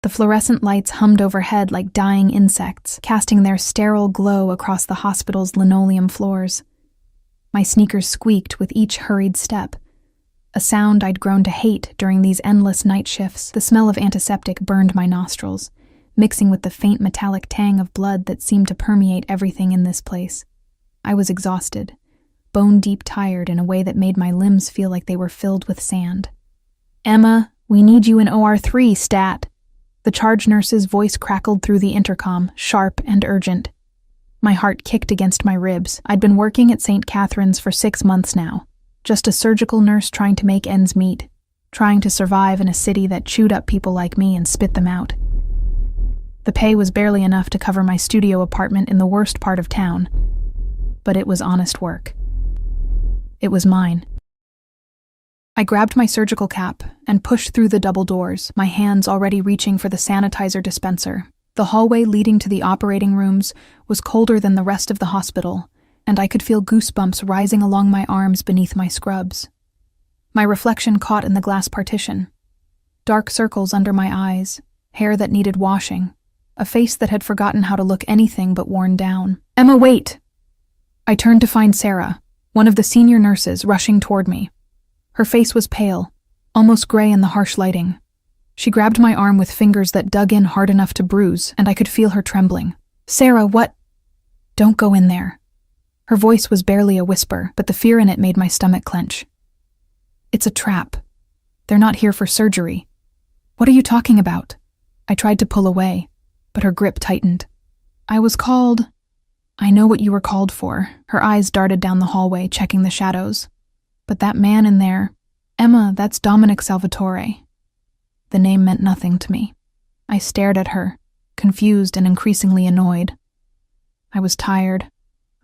The fluorescent lights hummed overhead like dying insects, casting their sterile glow across the hospital's linoleum floors. My sneakers squeaked with each hurried step, a sound I'd grown to hate during these endless night shifts. The smell of antiseptic burned my nostrils, mixing with the faint metallic tang of blood that seemed to permeate everything in this place. I was exhausted, bone-deep tired in a way that made my limbs feel like they were filled with sand. "Emma, we need you in OR 3, stat." The charge nurse's voice crackled through the intercom, sharp and urgent. My heart kicked against my ribs. I'd been working at St. Catherine's for 6 months now, just a surgical nurse trying to make ends meet, trying to survive in a city that chewed up people like me and spit them out. The pay was barely enough to cover my studio apartment in the worst part of town, but it was honest work. It was mine. I grabbed my surgical cap and pushed through the double doors, my hands already reaching for the sanitizer dispenser. The hallway leading to the operating rooms was colder than the rest of the hospital, and I could feel goosebumps rising along my arms beneath my scrubs. My reflection caught in the glass partition. Dark circles under my eyes, hair that needed washing, a face that had forgotten how to look anything but worn down. "Emma, wait!" I turned to find Sarah, one of the senior nurses, rushing toward me. Her face was pale, almost gray in the harsh lighting. She grabbed my arm with fingers that dug in hard enough to bruise, and I could feel her trembling. "Sarah, what?" "Don't go in there." Her voice was barely a whisper, but the fear in it made my stomach clench. "It's a trap. They're not here for surgery." "What are you talking about?" I tried to pull away, but her grip tightened. "I was called." "I know what you were called for." Her eyes darted down the hallway, checking the shadows. "But that man in there, Emma, that's Dominic Salvatore." The name meant nothing to me. I stared at her, confused and increasingly annoyed. I was tired.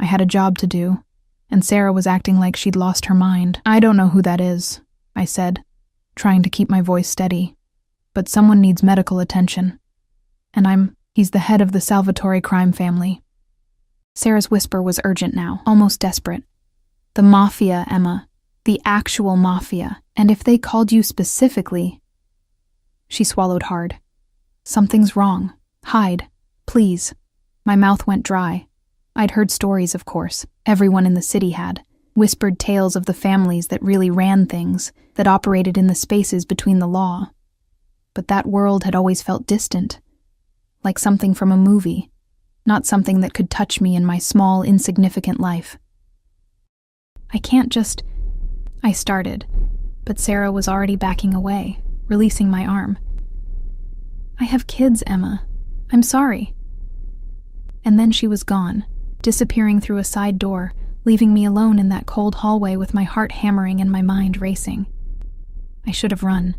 I had a job to do, and Sarah was acting like she'd lost her mind. "I don't know who that is," I said, trying to keep my voice steady. "But someone needs medical attention. And he's the head of the Salvatore crime family." Sarah's whisper was urgent now, almost desperate. "The Mafia, Emma. The actual Mafia. And if they called you specifically..." She swallowed hard. "Something's wrong. Hide. Please." My mouth went dry. I'd heard stories, of course. Everyone in the city had. Whispered tales of the families that really ran things, that operated in the spaces between the law. But that world had always felt distant. Like something from a movie. Not something that could touch me in my small, insignificant life. "I can't just..." I started, but Sarah was already backing away, releasing my arm. "I have kids, Emma. I'm sorry." And then she was gone, disappearing through a side door, leaving me alone in that cold hallway with my heart hammering and my mind racing. I should have run.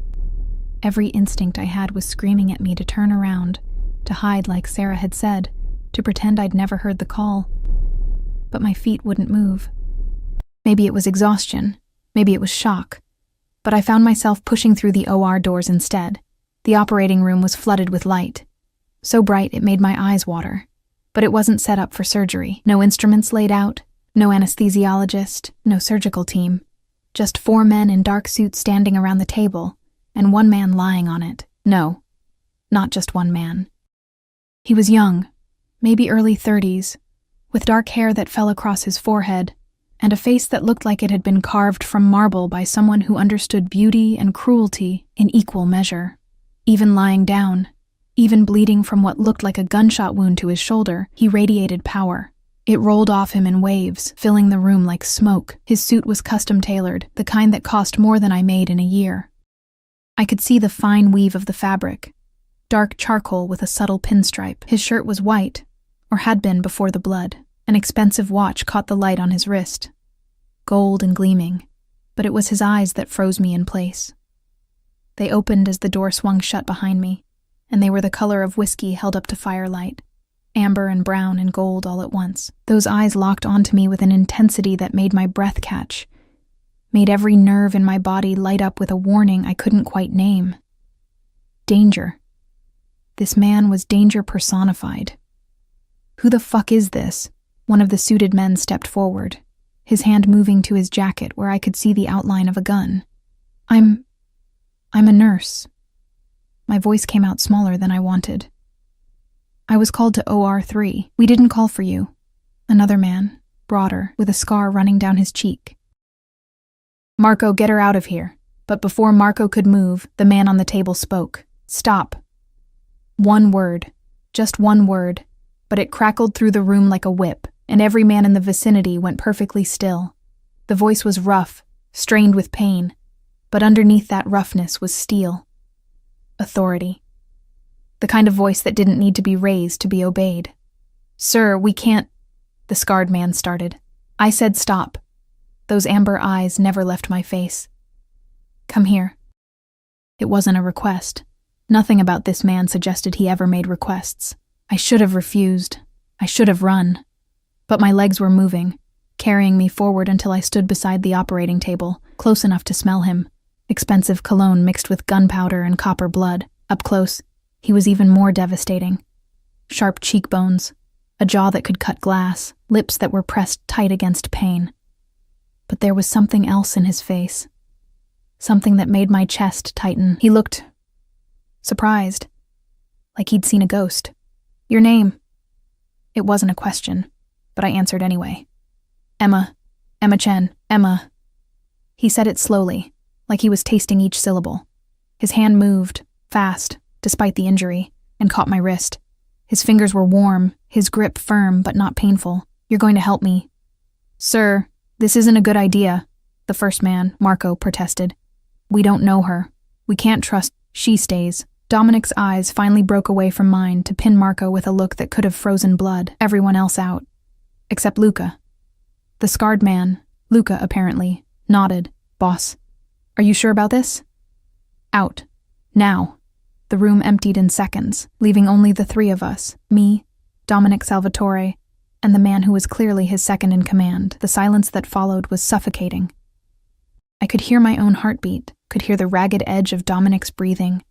Every instinct I had was screaming at me to turn around, to hide like Sarah had said, to pretend I'd never heard the call. But my feet wouldn't move. Maybe it was exhaustion. Maybe it was shock. But I found myself pushing through the OR doors instead. The operating room was flooded with light. So bright it made my eyes water. But it wasn't set up for surgery. No instruments laid out, no anesthesiologist, no surgical team. Just 4 men in dark suits standing around the table, and 1 man lying on it. No, not just 1 man. He was young, maybe early 30s, with dark hair that fell across his forehead, and a face that looked like it had been carved from marble by someone who understood beauty and cruelty in equal measure. Even lying down, even bleeding from what looked like a gunshot wound to his shoulder, he radiated power. It rolled off him in waves, filling the room like smoke. His suit was custom-tailored, the kind that cost more than I made in a year. I could see the fine weave of the fabric, dark charcoal with a subtle pinstripe. His shirt was white, or had been before the blood. An expensive watch caught the light on his wrist, gold and gleaming, but it was his eyes that froze me in place. They opened as the door swung shut behind me, and they were the color of whiskey held up to firelight, amber and brown and gold all at once. Those eyes locked onto me with an intensity that made my breath catch, made every nerve in my body light up with a warning I couldn't quite name. Danger. This man was danger personified. "Who the fuck is this?" One of the suited men stepped forward, his hand moving to his jacket where I could see the outline of a gun. I'm a nurse." My voice came out smaller than I wanted. I was called to OR3. We didn't call for you. Another man, broader, with a scar running down his cheek. Marco, get her out of here. But before Marco could move, the man on the table spoke. Stop. One word. Just one word. But it crackled through the room like a whip, and every man in the vicinity went perfectly still. The voice was rough, strained with pain, but underneath that roughness was steel. Authority. The kind of voice that didn't need to be raised to be obeyed. Sir, we can't, the scarred man started. I said stop. Those amber eyes never left my face. Come here. It wasn't a request. Nothing about this man suggested he ever made requests. I should have refused. I should have run. But my legs were moving, carrying me forward until I stood beside the operating table, close enough to smell him. Expensive cologne mixed with gunpowder and copper blood. Up close, he was even more devastating. Sharp cheekbones, a jaw that could cut glass, lips that were pressed tight against pain. But there was something else in his face. Something that made my chest tighten. He looked surprised, like he'd seen a ghost. Your name? It wasn't a question, but I answered anyway. Emma. Emma Chen. Emma. He said it slowly, like he was tasting each syllable. His hand moved, fast, despite the injury, and caught my wrist. His fingers were warm, his grip firm but not painful. You're going to help me. Sir, this isn't a good idea, the first man, Marco, protested. We don't know her. We can't trust. She stays. Dominic's eyes finally broke away from mine to pin Marco with a look that could have frozen blood, everyone else out. Except Luca. The scarred man, Luca apparently, nodded. Boss, are you sure about this? Out. Now. The room emptied in seconds, leaving only the three of us, me, Dominic Salvatore, and the man who was clearly his second in command. The silence that followed was suffocating. I could hear my own heartbeat, could hear the ragged edge of Dominic's breathing,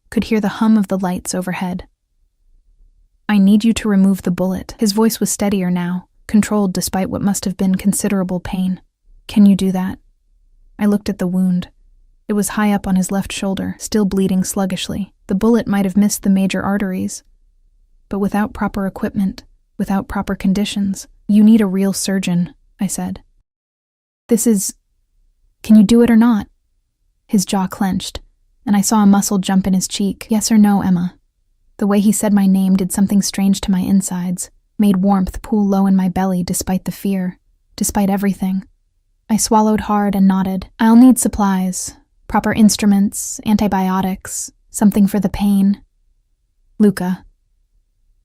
could hear the hum of the lights overhead. I need you to remove the bullet. His voice was steadier now, controlled despite what must have been considerable pain. Can you do that? I looked at the wound. It was high up on his left shoulder, still bleeding sluggishly. The bullet might have missed the major arteries. But without proper equipment, without proper conditions, you need a real surgeon, I said. Can you do it or not? His jaw clenched, and I saw a muscle jump in his cheek. Yes or no, Emma? The way he said my name did something strange to my insides, made warmth pool low in my belly despite the fear, despite everything. I swallowed hard and nodded. I'll need supplies, proper instruments, antibiotics, something for the pain. Luca.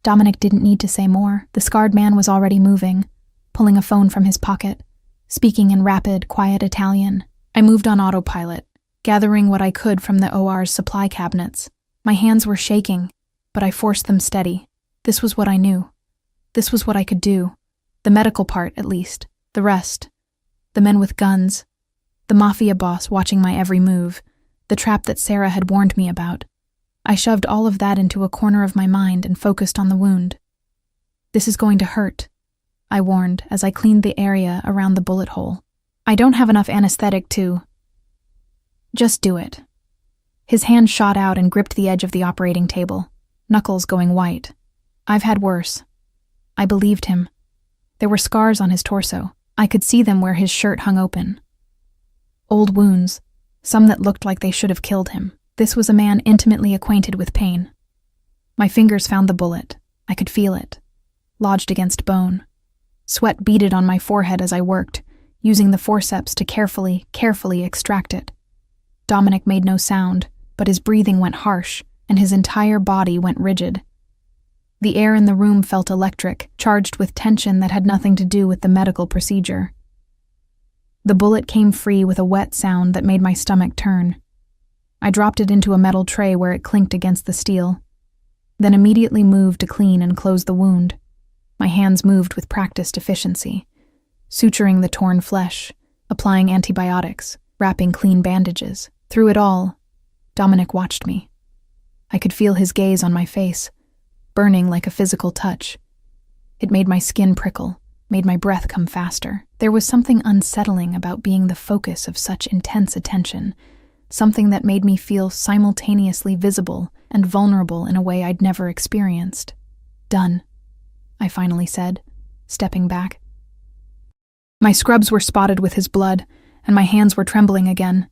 Dominic didn't need to say more. The scarred man was already moving, pulling a phone from his pocket, speaking in rapid, quiet Italian. I moved on autopilot, gathering what I could from the OR's supply cabinets. My hands were shaking, but I forced them steady. This was what I knew. This was what I could do. The medical part, at least. The rest. The men with guns. The Mafia boss watching my every move. The trap that Sarah had warned me about. I shoved all of that into a corner of my mind and focused on the wound. This is going to hurt, I warned as I cleaned the area around the bullet hole. I don't have enough anesthetic to... Just do it. His hand shot out and gripped the edge of the operating table, knuckles going white. I've had worse. I believed him. There were scars on his torso. I could see them where his shirt hung open. Old wounds, some that looked like they should have killed him. This was a man intimately acquainted with pain. My fingers found the bullet. I could feel it, lodged against bone. Sweat beaded on my forehead as I worked, using the forceps to carefully extract it. Dominic made no sound, but his breathing went harsh, and his entire body went rigid. The air in the room felt electric, charged with tension that had nothing to do with the medical procedure. The bullet came free with a wet sound that made my stomach turn. I dropped it into a metal tray where it clinked against the steel, then immediately moved to clean and close the wound. My hands moved with practiced efficiency, suturing the torn flesh, applying antibiotics, wrapping clean bandages. Through it all, Dominic watched me. I could feel his gaze on my face, burning like a physical touch. It made my skin prickle, made my breath come faster. There was something unsettling about being the focus of such intense attention, something that made me feel simultaneously visible and vulnerable in a way I'd never experienced. "Done," I finally said, stepping back. My scrubs were spotted with his blood, and my hands were trembling again.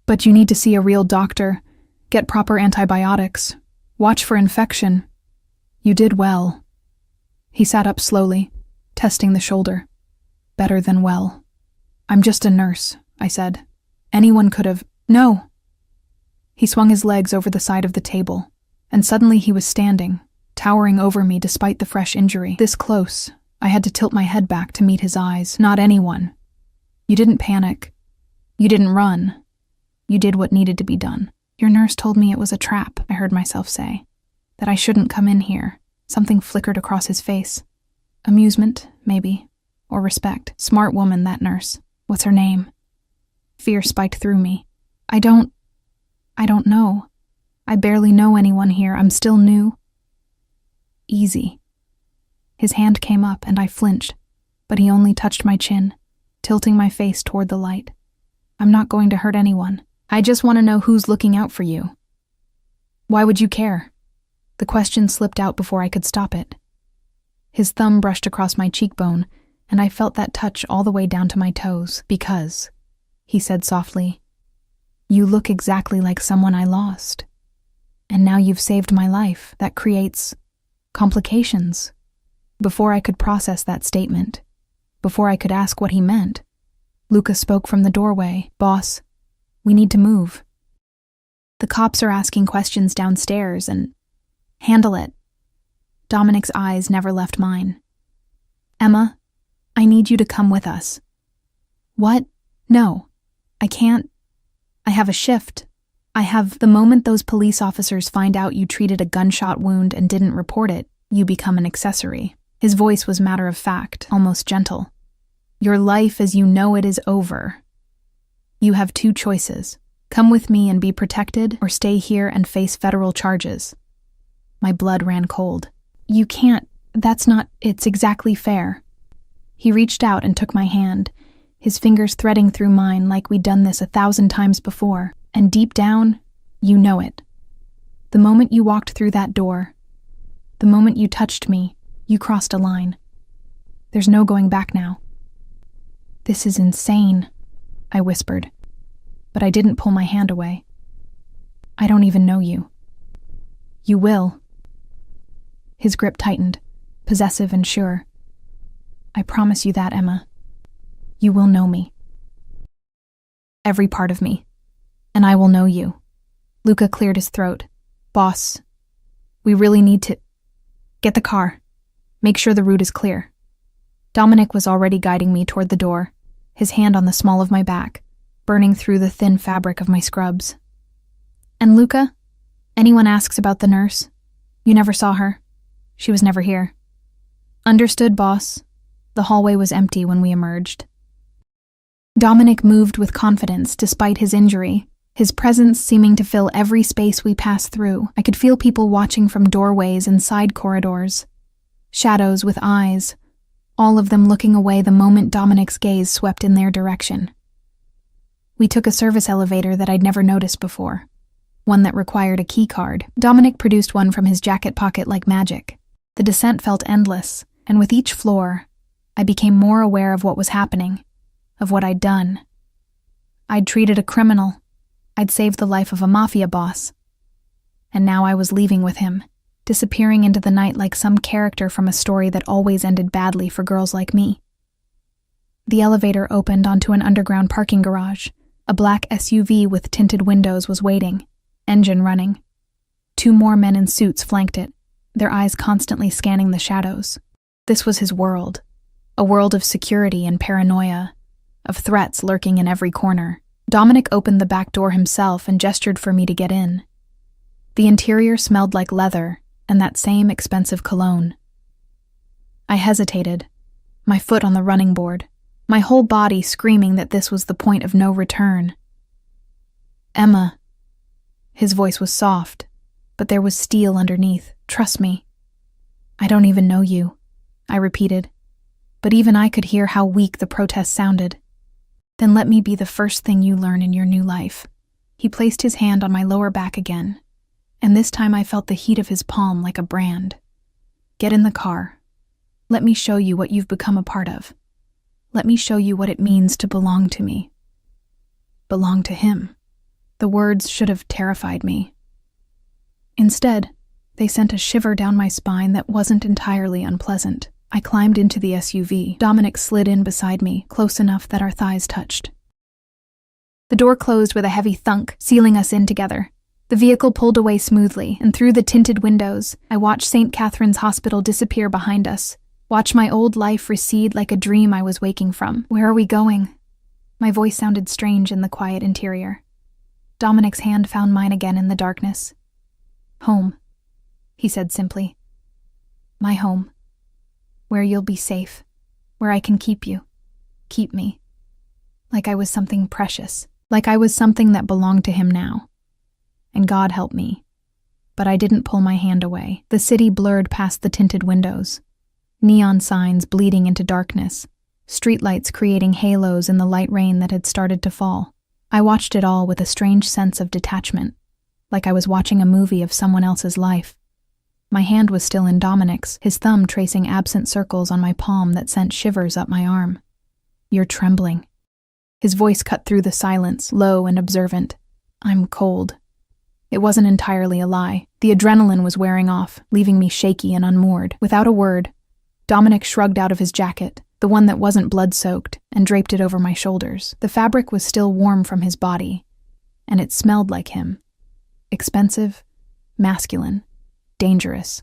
"But you need to see a real doctor, get proper antibiotics, watch for infection. You did well." He sat up slowly, testing the shoulder. "Better than well." "I'm just a nurse," I said. "Anyone could have—" "No." He swung his legs over the side of the table, and suddenly he was standing, towering over me despite the fresh injury. This close, I had to tilt my head back to meet his eyes. "Not anyone. You didn't panic. You didn't run. You did what needed to be done." "Your nurse told me it was a trap," I heard myself say. "That I shouldn't come in here." Something flickered across his face. Amusement, maybe, or respect. Smart woman, that nurse. What's her name? Fear spiked through me. I don't know. I barely know anyone here. I'm still new." "Easy." His hand came up and I flinched, but he only touched my chin, tilting my face toward the light. "I'm not going to hurt anyone. I just want to know who's looking out for you." "Why would you care?" The question slipped out before I could stop it. His thumb brushed across my cheekbone, and I felt that touch all the way down to my toes. "Because," he said softly, "you look exactly like someone I lost. And now you've saved my life. That creates complications." Before I could process that statement, before I could ask what he meant, Luca spoke from the doorway. "Boss, we need to move. The cops are asking questions downstairs and—" "Handle it." Dominic's eyes never left mine. "Emma, I need you to come with us." "What? No, I can't. I have a shift. The moment those police officers find out you treated a gunshot wound and didn't report it, you become an accessory." His voice was matter of fact, almost gentle. "Your life as you know it is over. You have two choices. Come with me and be protected, or stay here and face federal charges." My blood ran cold. "You can't. It's exactly fair." He reached out and took my hand, his fingers threading through mine like we'd done this 1,000 times before. "And deep down, you know it. The moment you walked through that door, the moment you touched me, you crossed a line. There's no going back now." "This is insane," I whispered, but I didn't pull my hand away. "I don't even know you." "You will." His grip tightened, possessive and sure. "I promise you that, Emma. You will know me. Every part of me. And I will know you." Luca cleared his throat. "Boss, we really need to— Get the car. Make sure the route is clear." Dominic was already guiding me toward the door, his hand on the small of my back, burning through the thin fabric of my scrubs. "And Luca? Anyone asks about the nurse? You never saw her. She was never here." "Understood, boss." The hallway was empty when we emerged. Dominic moved with confidence despite his injury, his presence seeming to fill every space we passed through. I could feel people watching from doorways and side corridors. Shadows with eyes, all of them looking away the moment Dominic's gaze swept in their direction. We took a service elevator that I'd never noticed before, one that required a key card. Dominic produced one from his jacket pocket like magic. The descent felt endless, and with each floor, I became more aware of what was happening, of what I'd done. I'd treated a criminal. I'd saved the life of a Mafia boss. And now I was leaving with him, disappearing into the night like some character from a story that always ended badly for girls like me. The elevator opened onto an underground parking garage. A black SUV with tinted windows was waiting, engine running. 2 more men in suits flanked it, their eyes constantly scanning the shadows. This was his world, a world of security and paranoia, of threats lurking in every corner. Dominic opened the back door himself and gestured for me to get in. The interior smelled like leather and that same expensive cologne. I hesitated, my foot on the running board, my whole body screaming that this was the point of no return. "Emma." His voice was soft, but there was steel underneath. "Trust me." "I don't even know you," I repeated, but even I could hear how weak the protest sounded. "Then let me be the first thing you learn in your new life. He placed his hand on my lower back again, and this time I felt the heat of his palm like a brand. Get in the car. Let me show you what you've become a part of. Let me show you what it means to belong to me. Belong to him. The words should have terrified me. Instead, they sent a shiver down my spine that wasn't entirely unpleasant. I climbed into the SUV. Dominic slid in beside me, close enough that our thighs touched. The door closed with a heavy thunk, sealing us in together. The vehicle pulled away smoothly, and through the tinted windows, I watched St. Catherine's Hospital disappear behind us, watch my old life recede like a dream I was waking from. Where are we going? My voice sounded strange in the quiet interior. Dominic's hand found mine again in the darkness. Home, he said simply. My home. Where you'll be safe. Where I can keep you. Keep me. Like I was something precious. Like I was something that belonged to him now. And God help me. But I didn't pull my hand away. The city blurred past the tinted windows. Neon signs bleeding into darkness. Streetlights creating halos in the light rain that had started to fall. I watched it all with a strange sense of detachment. Like I was watching a movie of someone else's life. My hand was still in Dominic's, his thumb tracing absent circles on my palm that sent shivers up my arm. You're trembling. His voice cut through the silence, low and observant. I'm cold. It wasn't entirely a lie. The adrenaline was wearing off, leaving me shaky and unmoored. Without a word, Dominic shrugged out of his jacket, the one that wasn't blood-soaked, and draped it over my shoulders. The fabric was still warm from his body, and it smelled like him. Expensive, masculine, dangerous.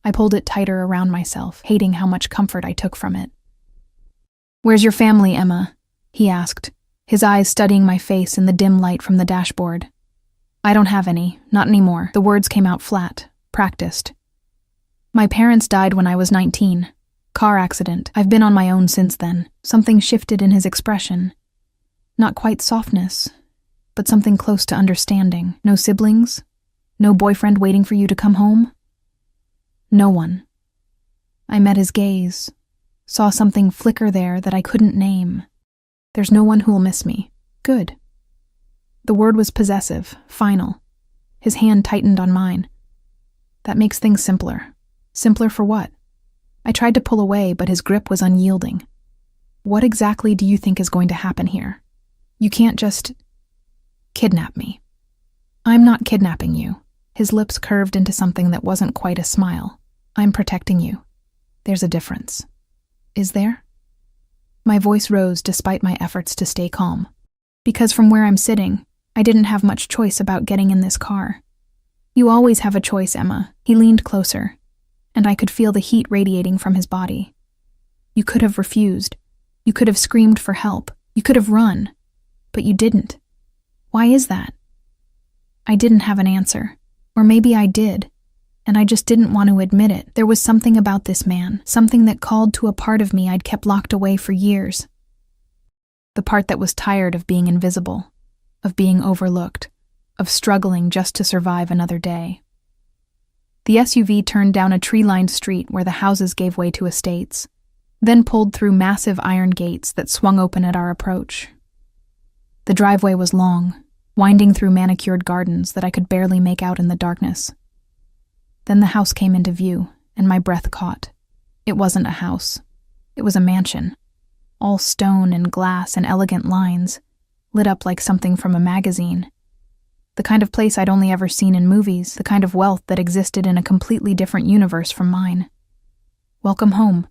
I pulled it tighter around myself, hating how much comfort I took from it. Where's your family, Emma? He asked, his eyes studying my face in the dim light from the dashboard. I don't have any, not anymore. The words came out flat, practiced. My parents died when I was 19. Car accident. I've been on my own since then. Something shifted in his expression. Not quite softness, but something close to understanding. No siblings? No boyfriend waiting for you to come home? No one. I met his gaze, saw something flicker there that I couldn't name. There's no one who'll miss me. Good. The word was possessive, final. His hand tightened on mine. That makes things simpler. Simpler for what? I tried to pull away, but his grip was unyielding. What exactly do you think is going to happen here? You can't just kidnap me. I'm not kidnapping you. His lips curved into something that wasn't quite a smile. I'm protecting you. There's a difference. Is there? My voice rose despite my efforts to stay calm. Because from where I'm sitting, I didn't have much choice about getting in this car. You always have a choice, Emma. He leaned closer, and I could feel the heat radiating from his body. You could have refused. You could have screamed for help. You could have run. But you didn't. Why is that? I didn't have an answer. Or maybe I did, and I just didn't want to admit it. There was something about this man, something that called to a part of me I'd kept locked away for years. The part that was tired of being invisible, of being overlooked, of struggling just to survive another day. The SUV turned down a tree-lined street where the houses gave way to estates, then pulled through massive iron gates that swung open at our approach. The driveway was long, winding through manicured gardens that I could barely make out in the darkness. Then the house came into view, and my breath caught. It wasn't a house. It was a mansion. All stone and glass and elegant lines, lit up like something from a magazine. The kind of place I'd only ever seen in movies, the kind of wealth that existed in a completely different universe from mine. Welcome home,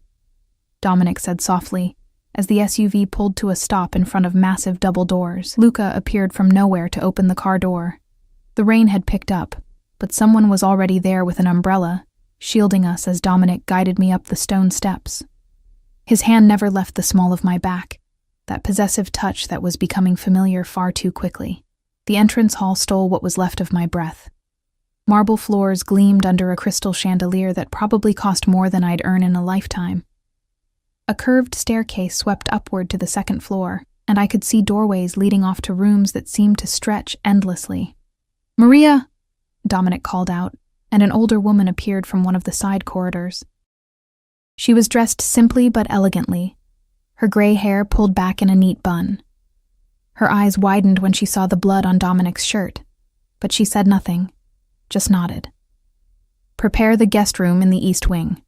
Dominic said softly, as the SUV pulled to a stop in front of massive double doors. Luca appeared from nowhere to open the car door. The rain had picked up, but someone was already there with an umbrella, shielding us as Dominic guided me up the stone steps. His hand never left the small of my back, that possessive touch that was becoming familiar far too quickly. The entrance hall stole what was left of my breath. Marble floors gleamed under a crystal chandelier that probably cost more than I'd earn in a lifetime. A curved staircase swept upward to the second floor, and I could see doorways leading off to rooms that seemed to stretch endlessly. "Maria!" Dominic called out, and an older woman appeared from one of the side corridors. She was dressed simply but elegantly, her gray hair pulled back in a neat bun. Her eyes widened when she saw the blood on Dominic's shirt, but she said nothing, just nodded. "Prepare the guest room in the east wing,"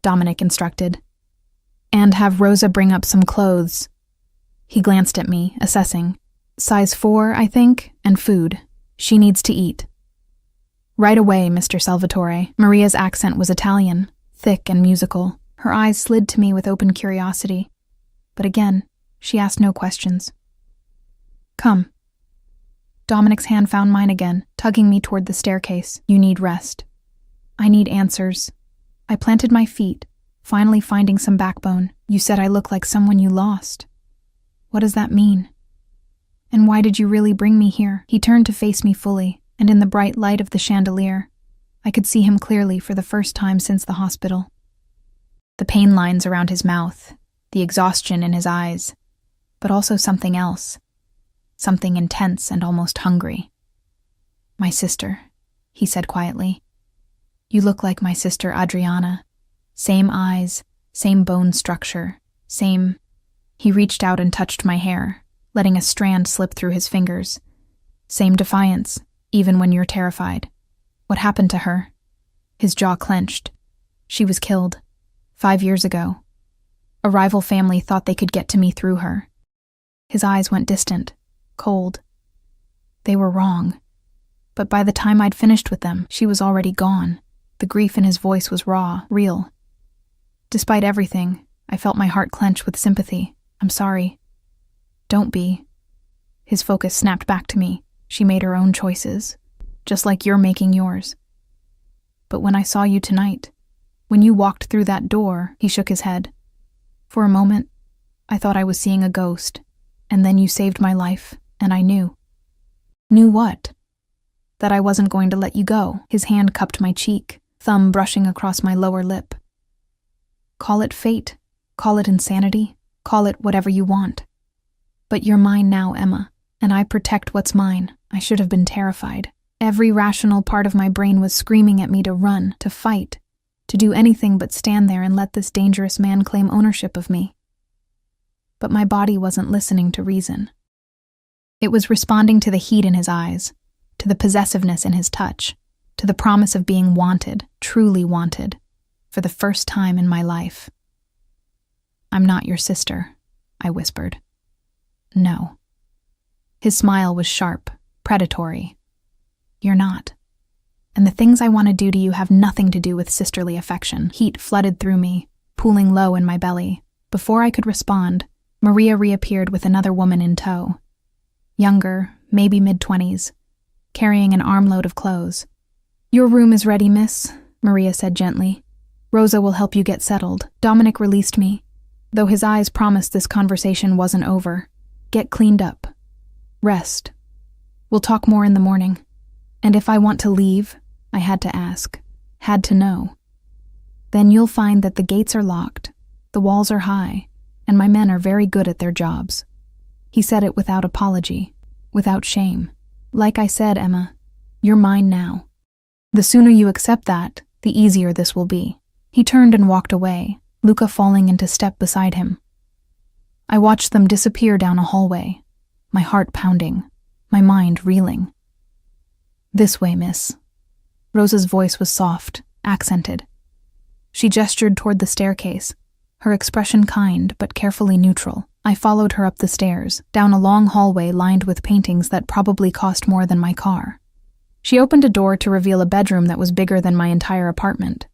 Dominic instructed. "And have Rosa bring up some clothes." He glanced at me, assessing. "Size 4, I think, and food. She needs to eat." "Right away, Mr. Salvatore." Maria's accent was Italian, thick and musical. Her eyes slid to me with open curiosity. But again, she asked no questions. "Come." Dominic's hand found mine again, tugging me toward the staircase. "You need rest." "I need answers." I planted my feet, finally finding some backbone. "You said I look like someone you lost. What does that mean? And why did you really bring me here?" He turned to face me fully, and in the bright light of the chandelier, I could see him clearly for the first time since the hospital. The pain lines around his mouth, the exhaustion in his eyes, but also something else, something intense and almost hungry. "My sister," he said quietly. "You look like my sister Adriana. Same eyes, same bone structure, same—" He reached out and touched my hair, letting a strand slip through his fingers. "Same defiance, even when you're terrified. What happened to her?" His jaw clenched. "She was killed. 5 years ago. A rival family thought they could get to me through her." His eyes went distant, cold. They were wrong. But by the time I'd finished with them, she was already gone. The grief in his voice was raw, real. Despite everything, I felt my heart clench with sympathy. "I'm sorry." "Don't be." His focus snapped back to me. "She made her own choices, just like you're making yours. But when I saw you tonight, when you walked through that door," he shook his head. "For a moment, I thought I was seeing a ghost, and then you saved my life, and I knew." "Knew what?" "That I wasn't going to let you go." His hand cupped my cheek, thumb brushing across my lower lip. "Call it fate, call it insanity, call it whatever you want. But you're mine now, Emma, and I protect what's mine." I should have been terrified. Every rational part of my brain was screaming at me to run, to fight, to do anything but stand there and let this dangerous man claim ownership of me. But my body wasn't listening to reason. It was responding to the heat in his eyes, to the possessiveness in his touch, to the promise of being wanted, truly wanted, for the first time in my life. "I'm not your sister," I whispered. "No." His smile was sharp, predatory. "You're not. And the things I want to do to you have nothing to do with sisterly affection." Heat flooded through me, pooling low in my belly. Before I could respond, Maria reappeared with another woman in tow. Younger, maybe mid-20s, carrying an armload of clothes. "Your room is ready, miss," Maria said gently. "Rosa will help you get settled." Dominic released me, though his eyes promised this conversation wasn't over. "Get cleaned up. Rest. We'll talk more in the morning. And if I want to leave," I had to ask, had to know, "then you'll find that the gates are locked, the walls are high, and my men are very good at their jobs." He said it without apology, without shame. "Like I said, Emma, you're mine now. The sooner you accept that, the easier this will be." He turned and walked away, Luca falling into step beside him. I watched them disappear down a hallway, my heart pounding, my mind reeling. "This way, miss." Rosa's voice was soft, accented. She gestured toward the staircase, her expression kind but carefully neutral. I followed her up the stairs, down a long hallway lined with paintings that probably cost more than my car. She opened a door to reveal a bedroom that was bigger than my entire apartment.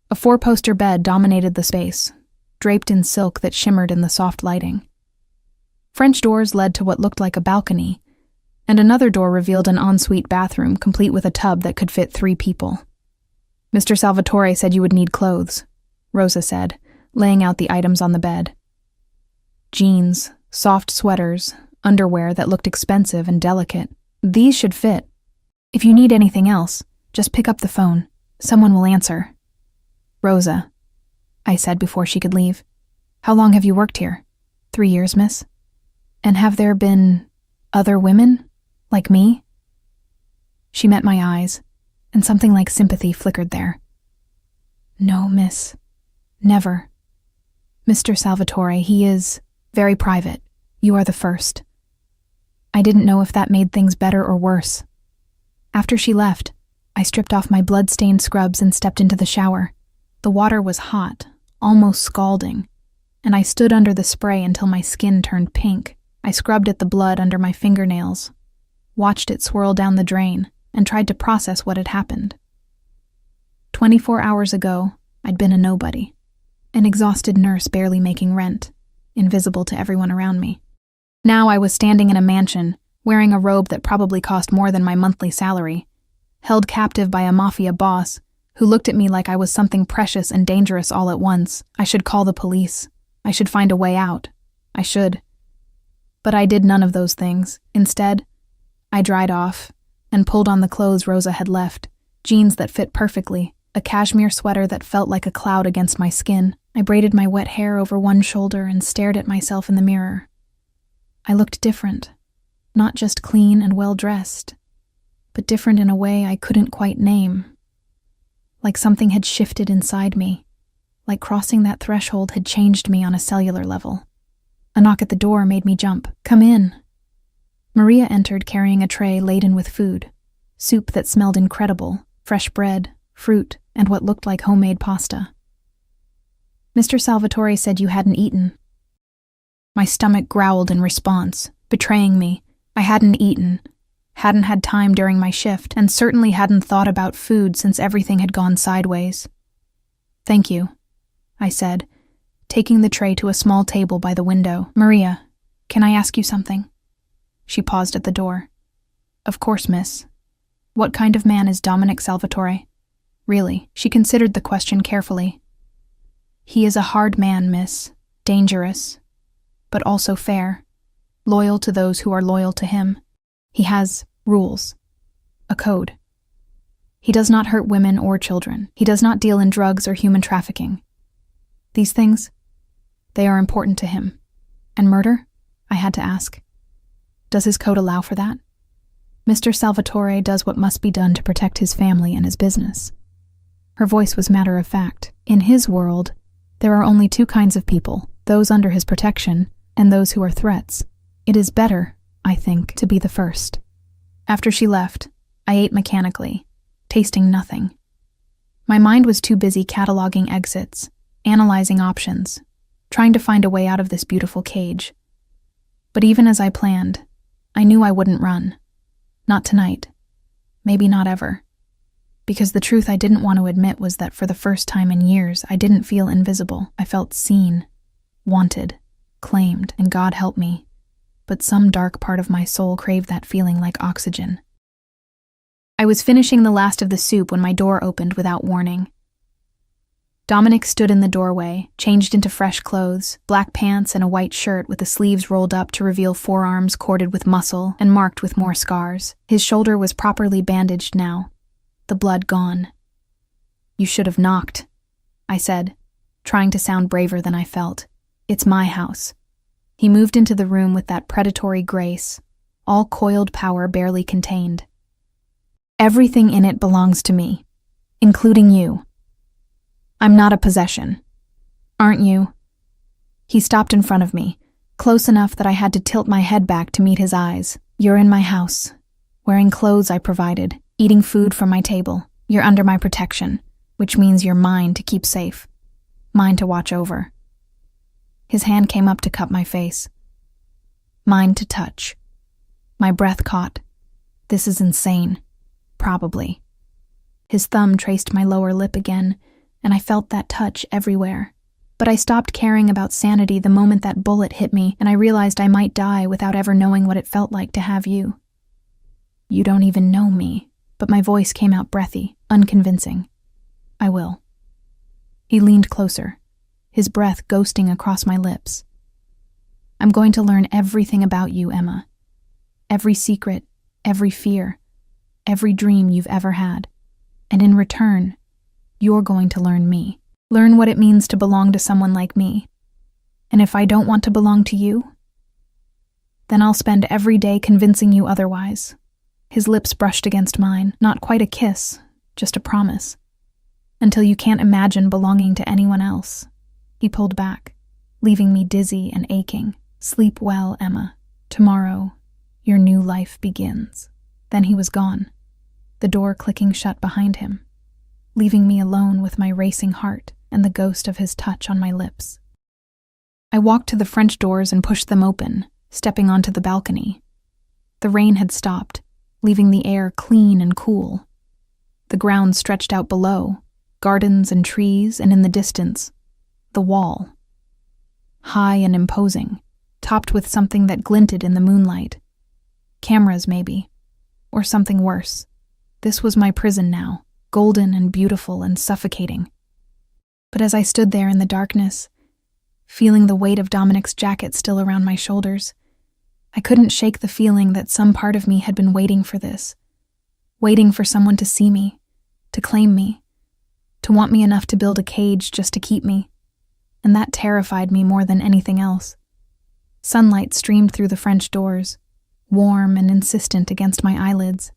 A 4-poster bed dominated the space, draped in silk that shimmered in the soft lighting. French doors led to what looked like a balcony, and another door revealed an ensuite bathroom complete with a tub that could fit 3 people. "Mr. Salvatore said you would need clothes," Rosa said, laying out the items on the bed. Jeans, soft sweaters, underwear that looked expensive and delicate. "These should fit. If you need anything else, just pick up the phone. Someone will answer." "Rosa," I said before she could leave, "how long have you worked here?" 3 years, miss." "And have there been other women, like me?" She met my eyes, and something like sympathy flickered there. "No, miss. Never. Mr. Salvatore, he is very private. You are the first." I didn't know if that made things better or worse. After she left, I stripped off my blood-stained scrubs and stepped into the shower. The water was hot, almost scalding, and I stood under the spray until my skin turned pink. I scrubbed at the blood under my fingernails, watched it swirl down the drain, and tried to process what had happened. 24 hours ago, I'd been a nobody, an exhausted nurse barely making rent, invisible to everyone around me. Now I was standing in a mansion, wearing a robe that probably cost more than my monthly salary, held captive by a Mafia boss who looked at me like I was something precious and dangerous all at once. I should call the police. I should find a way out. I should. But I did none of those things. Instead, I dried off and pulled on the clothes Rosa had left, jeans that fit perfectly, a cashmere sweater that felt like a cloud against my skin. I braided my wet hair over one shoulder and stared at myself in the mirror. I looked different, not just clean and well-dressed, but different in a way I couldn't quite name. Like something had shifted inside me, like crossing that threshold had changed me on a cellular level. A knock at the door made me jump. "Come in." Maria entered carrying a tray laden with food, soup that smelled incredible, fresh bread, fruit, and what looked like homemade pasta. "Mr. Salvatore said you hadn't eaten." My stomach growled in response, betraying me. I hadn't eaten, hadn't had time during my shift, and certainly hadn't thought about food since everything had gone sideways. "Thank you," I said, taking the tray to a small table by the window. "Maria, can I ask you something?" She paused at the door. "Of course, miss. What kind of man is Dominic Salvatore?" Really, she considered the question carefully. "He is a hard man, miss. Dangerous, but also fair. Loyal to those who are loyal to him. He has rules. A code. He does not hurt women or children. He does not deal in drugs or human trafficking. These things, they are important to him. And murder? I had to ask. Does his code allow for that? Mr. Salvatore does what must be done to protect his family and his business." Her voice was matter of fact. In his world, there are only two kinds of people, those under his protection and those who are threats. It is better, I think, to be the first. After she left, I ate mechanically, tasting nothing. My mind was too busy cataloging exits, analyzing options, trying to find a way out of this beautiful cage. But even as I planned, I knew I wouldn't run. Not tonight. Maybe not ever. Because the truth I didn't want to admit was that for the first time in years, I didn't feel invisible. I felt seen, wanted, claimed, and God help me. But some dark part of my soul craved that feeling like oxygen. I was finishing the last of the soup when my door opened without warning. Dominic stood in the doorway, changed into fresh clothes, black pants and a white shirt with the sleeves rolled up to reveal forearms corded with muscle and marked with more scars. His shoulder was properly bandaged now, the blood gone. "You should have knocked," I said, trying to sound braver than I felt. "It's my house." He moved into the room with that predatory grace, all coiled power barely contained. "Everything in it belongs to me, including you. I'm not a possession. Aren't you?" He stopped in front of me, close enough that I had to tilt my head back to meet his eyes. "You're in my house, wearing clothes I provided, eating food from my table. You're under my protection, which means you're mine to keep safe, mine to watch over." His hand came up to cup my face. Mine to touch. My breath caught. This is insane. Probably. His thumb traced my lower lip again, and I felt that touch everywhere. But I stopped caring about sanity the moment that bullet hit me, and I realized I might die without ever knowing what it felt like to have you. "You don't even know me," but my voice came out breathy, unconvincing. "I will." He leaned closer, his breath ghosting across my lips. "I'm going to learn everything about you, Emma. Every secret, every fear, every dream you've ever had. And in return, you're going to learn me. Learn what it means to belong to someone like me. And if I don't want to belong to you, then I'll spend every day convincing you otherwise." His lips brushed against mine, not quite a kiss, just a promise. "Until you can't imagine belonging to anyone else." He pulled back, leaving me dizzy and aching. "Sleep well, Emma. Tomorrow, Your new life begins." Then he was gone, the door clicking shut behind him, leaving me alone with my racing heart and the ghost of his touch on my lips. I walked to the French doors and pushed them open, stepping onto the balcony. The rain had stopped, leaving the air clean and cool. The ground stretched out below, gardens and trees, and in the distance, the wall. High and imposing, topped with something that glinted in the moonlight. Cameras, maybe, or something worse. This was my prison now, golden and beautiful and suffocating. But as I stood there in the darkness, feeling the weight of Dominic's jacket still around my shoulders, I couldn't shake the feeling that some part of me had been waiting for this, waiting for someone to see me, to claim me, to want me enough to build a cage just to keep me, and that terrified me more than anything else. Sunlight streamed through the French doors, warm and insistent against my eyelids.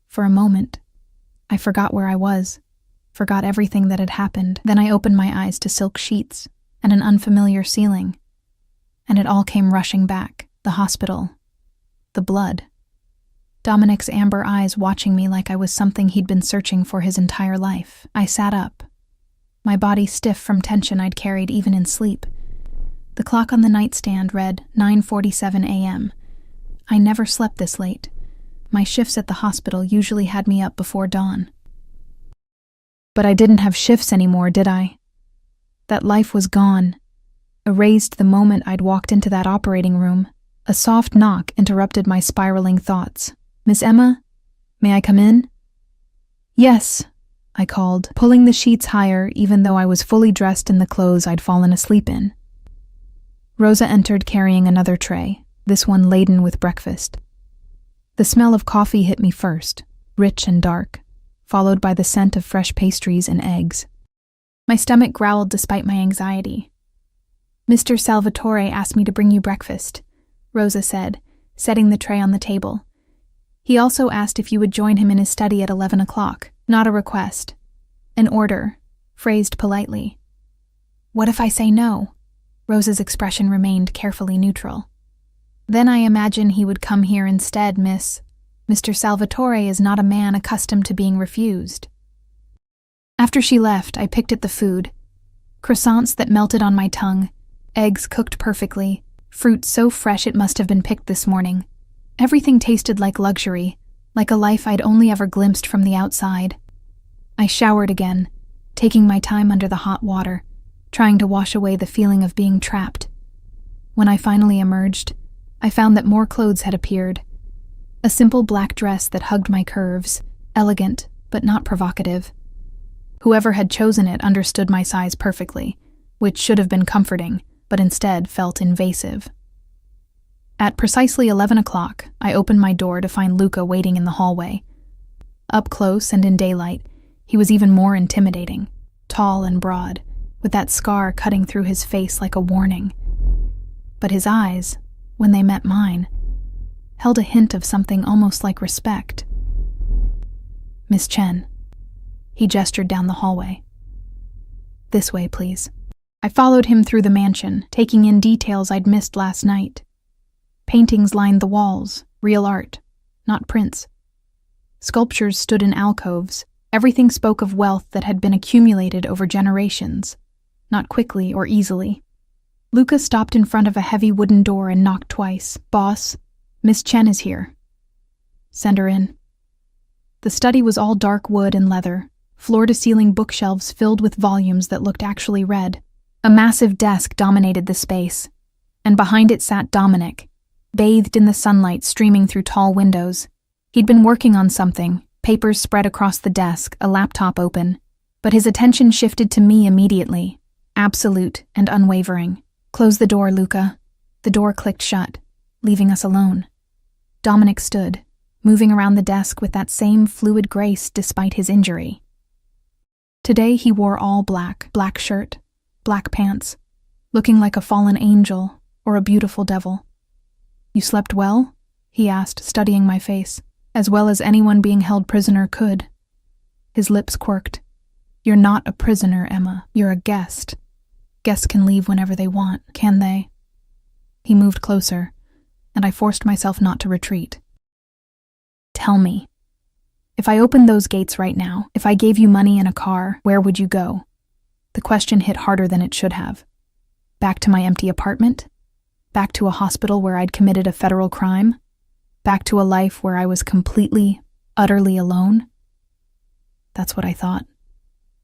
For a moment, I forgot where I was, forgot everything that had happened. Then I opened my eyes to silk sheets and an unfamiliar ceiling, and it all came rushing back. The hospital, the blood. Dominic's amber eyes watching me like I was something he'd been searching for his entire life. I sat up, my body stiff from tension I'd carried even in sleep. The clock on the nightstand read 9:47 a.m. I never slept this late. My shifts at the hospital usually had me up before dawn. But I didn't have shifts anymore, did I? That life was gone, erased the moment I'd walked into that operating room. A soft knock interrupted my spiraling thoughts. "Miss Emma, may I come in?" "Yes," I called, pulling the sheets higher even though I was fully dressed in the clothes I'd fallen asleep in. Rosa entered carrying another tray, this one laden with breakfast. The smell of coffee hit me first, rich and dark, followed by the scent of fresh pastries and eggs. My stomach growled despite my anxiety. "Mr. Salvatore asked me to bring you breakfast," Rosa said, setting the tray on the table. "He also asked if you would join him in his study at 11 o'clock. Not a request. An order, phrased politely." "What if I say no?" Rosa's expression remained carefully neutral. "Then I imagine he would come here instead, miss. Mr. Salvatore is not a man accustomed to being refused." After she left, I picked at the food. Croissants that melted on my tongue, eggs cooked perfectly, fruit so fresh it must have been picked this morning. Everything tasted like luxury, like a life I'd only ever glimpsed from the outside. I showered again, taking my time under the hot water, trying to wash away the feeling of being trapped. When I finally emerged, I found that more clothes had appeared. A simple black dress that hugged my curves, elegant but not provocative. Whoever had chosen it understood my size perfectly, which should have been comforting, but instead felt invasive. At precisely 11 o'clock, I opened my door to find Luca waiting in the hallway. Up close and in daylight, he was even more intimidating, tall and broad, with that scar cutting through his face like a warning. But his eyes, when they met mine, held a hint of something almost like respect. "Miss Chen." He gestured down the hallway. "This way, please." I followed him through the mansion, taking in details I'd missed last night. Paintings lined the walls, real art, not prints. Sculptures stood in alcoves. Everything spoke of wealth that had been accumulated over generations, not quickly or easily. Luca stopped in front of a heavy wooden door and knocked twice. "Boss, Miss Chen is here." "Send her in." The study was all dark wood and leather, floor-to-ceiling bookshelves filled with volumes that looked actually read. A massive desk dominated the space, and behind it sat Dominic, bathed in the sunlight streaming through tall windows. He'd been working on something, papers spread across the desk, a laptop open, but his attention shifted to me immediately, absolute and unwavering. "Close the door, Luca." The door clicked shut, leaving us alone. Dominic stood, moving around the desk with that same fluid grace despite his injury. Today he wore all black, black shirt, black pants, looking like a fallen angel or a beautiful devil. "You slept well?" he asked, studying my face, as well as anyone being held prisoner could. His lips quirked. "You're not a prisoner, Emma. You're a guest. Guests can leave whenever they want, can they?" He moved closer, and I forced myself not to retreat. Tell me, if I opened those gates right now, if I gave you money and a car, where would you go? The question hit harder than it should have. Back to my empty apartment? Back to a hospital where I'd committed a federal crime? Back to a life where I was completely, utterly alone? That's what I thought.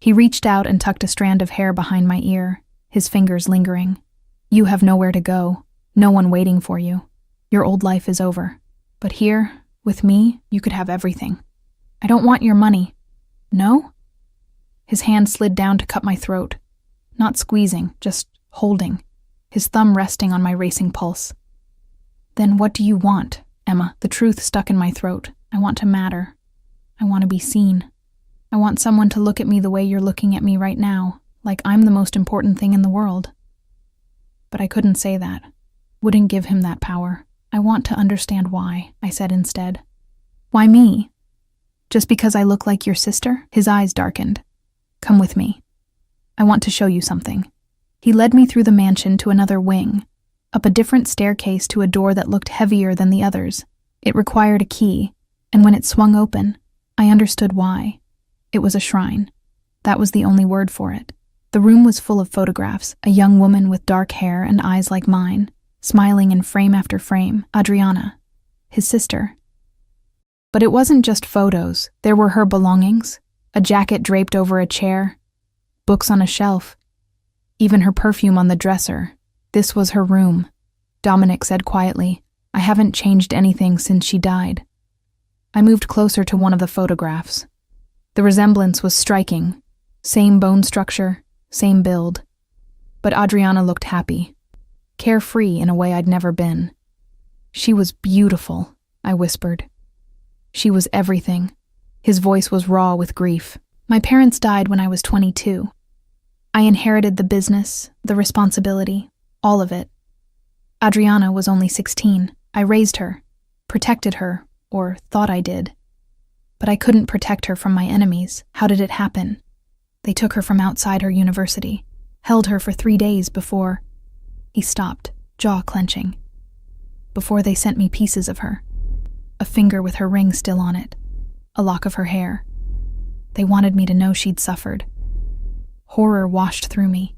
He reached out and tucked a strand of hair behind my ear, his fingers lingering. You have nowhere to go, no one waiting for you. Your old life is over. But here, with me, you could have everything. I don't want your money. No? His hand slid down to cut my throat. Not squeezing, just holding, his thumb resting on my racing pulse. Then what do you want, Emma? The truth stuck in my throat. I want to matter. I want to be seen. I want someone to look at me the way you're looking at me right now, like I'm the most important thing in the world. But I couldn't say that. Wouldn't give him that power. I want to understand why, I said instead. Why me? Just because I look like your sister? His eyes darkened. Come with me. I want to show you something. He led me through the mansion to another wing, up a different staircase to a door that looked heavier than the others. It required a key, and when it swung open, I understood why. It was a shrine. That was the only word for it. The room was full of photographs, a young woman with dark hair and eyes like mine, smiling in frame after frame, Adriana, his sister. But it wasn't just photos. There were her belongings, a jacket draped over a chair, books on a shelf, even her perfume on the dresser. This was her room. Dominic said quietly, I haven't changed anything since she died. I moved closer to one of the photographs. The resemblance was striking. Same bone structure, same build. But Adriana looked happy, carefree in a way I'd never been. She was beautiful, I whispered. She was everything. His voice was raw with grief. My parents died when I was 22. I inherited the business, the responsibility, all of it. Adriana was only 16. I raised her, protected her, or thought I did. But I couldn't protect her from my enemies. How did it happen? They took her from outside her university, held her for 3 days before... He stopped, jaw clenching. Before they sent me pieces of her. A finger with her ring still on it. A lock of her hair. They wanted me to know she'd suffered. Horror washed through me.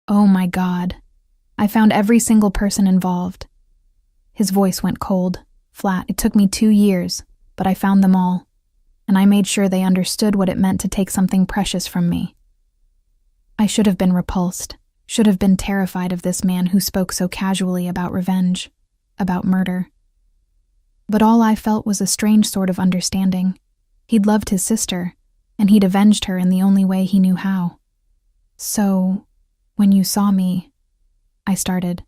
Oh my God. I found every single person involved. His voice went cold, flat. It took me 2 years, but I found them all. And I made sure they understood what it meant to take something precious from me. I should have been repulsed, should have been terrified of this man who spoke so casually about revenge, about murder. But all I felt was a strange sort of understanding. He'd loved his sister, and he'd avenged her in the only way he knew how. So, when you saw me, I started.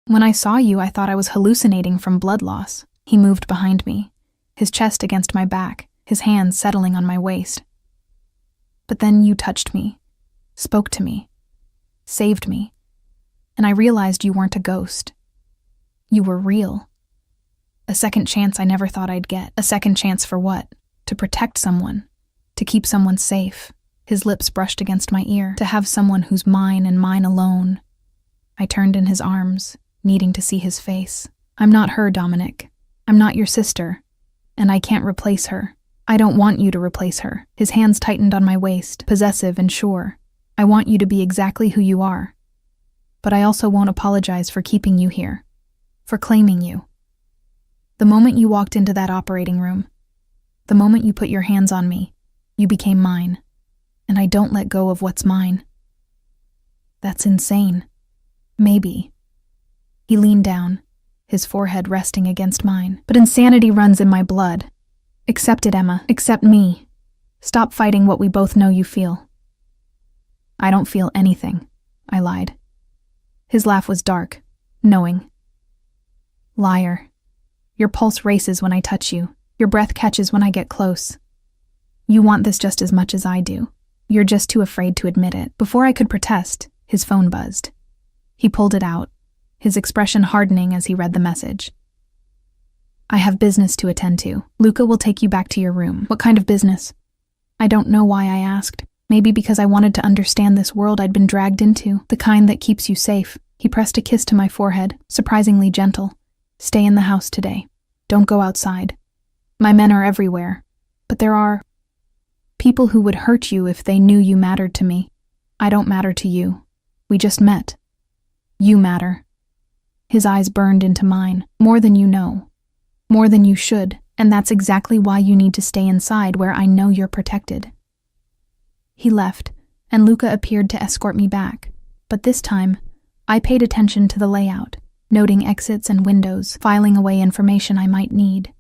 When I saw you, I thought I was hallucinating from blood loss. He moved behind me, his chest against my back, his hands settling on my waist. But then you touched me, spoke to me, saved me, and I realized you weren't a ghost. You were real. A second chance I never thought I'd get. A second chance for what? To protect someone, to keep someone safe. His lips brushed against my ear. To have someone who's mine and mine alone. I turned in his arms, needing to see his face. I'm not her, Dominic. I'm not your sister, and I can't replace her. I don't want you to replace her. His hands tightened on my waist, possessive and sure. I want you to be exactly who you are. But I also won't apologize for keeping you here, for claiming you. The moment you walked into that operating room, the moment you put your hands on me, you became mine, and I don't let go of what's mine. That's insane. Maybe. He leaned down, his forehead resting against mine. But insanity runs in my blood. Accept it, Emma. Accept me. Stop fighting what we both know you feel. I don't feel anything, I lied. His laugh was dark, knowing. Liar. Your pulse races when I touch you. Your breath catches when I get close. You want this just as much as I do. You're just too afraid to admit it. Before I could protest, his phone buzzed. He pulled it out, his expression hardening as he read the message. I have business to attend to. Luca will take you back to your room. What kind of business? I don't know why I asked. Maybe because I wanted to understand this world I'd been dragged into, the kind that keeps you safe. He pressed a kiss to my forehead, surprisingly gentle, Stay in the house today. Don't go outside. My men are everywhere, but there are people who would hurt you if they knew you mattered to me. I don't matter to you. We just met. You matter." His eyes burned into mine. "More than you know. More than you should, and that's exactly why you need to stay inside where I know you're protected." He left, and Luca appeared to escort me back, but this time, I paid attention to the layout, noting exits and windows, filing away information I might need.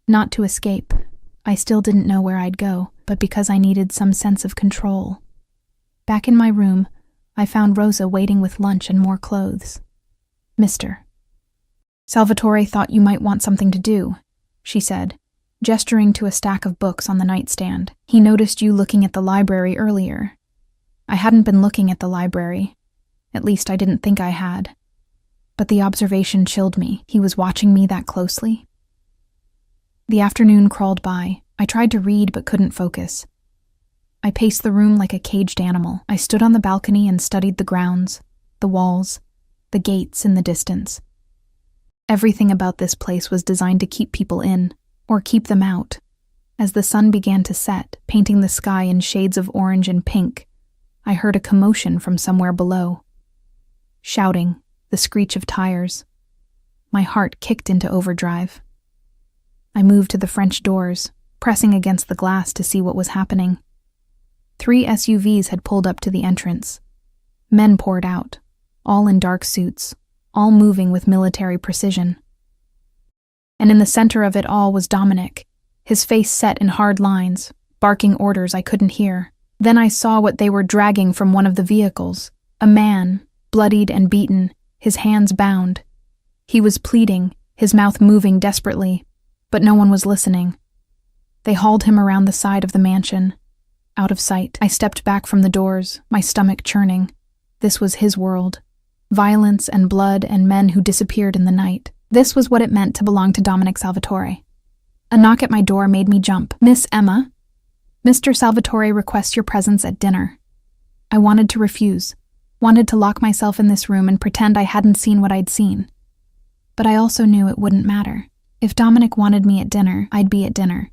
Not to escape. I still didn't know where I'd go, but because I needed some sense of control. Back in my room, I found Rosa waiting with lunch and more clothes. "Mr. Salvatore thought you might want something to do," she said, gesturing to a stack of books on the nightstand. "He noticed you looking at the library earlier." I hadn't been looking at the library. At least I didn't think I had. But the observation chilled me. He was watching me that closely. The afternoon crawled by. I tried to read but couldn't focus. I paced the room like a caged animal. I stood on the balcony and studied the grounds, the walls, the gates in the distance. Everything about this place was designed to keep people in, or keep them out. As the sun began to set, painting the sky in shades of orange and pink, I heard a commotion from somewhere below. Shouting, the screech of tires. My heart kicked into overdrive. I moved to the French doors, pressing against the glass to see what was happening. 3 SUVs had pulled up to the entrance. Men poured out, all in dark suits, all moving with military precision. And in the center of it all was Dominic, his face set in hard lines, barking orders I couldn't hear. Then I saw what they were dragging from one of the vehicles, a man, bloodied and beaten, his hands bound. He was pleading, his mouth moving desperately, but no one was listening. They hauled him around the side of the mansion, out of sight. I stepped back from the doors, my stomach churning. This was his world. Violence and blood and men who disappeared in the night. This was what it meant to belong to Dominic Salvatore. A knock at my door made me jump. "Miss Emma, Mr. Salvatore requests your presence at dinner." I wanted to refuse, wanted to lock myself in this room and pretend I hadn't seen what I'd seen. But I also knew it wouldn't matter. If Dominic wanted me at dinner, I'd be at dinner,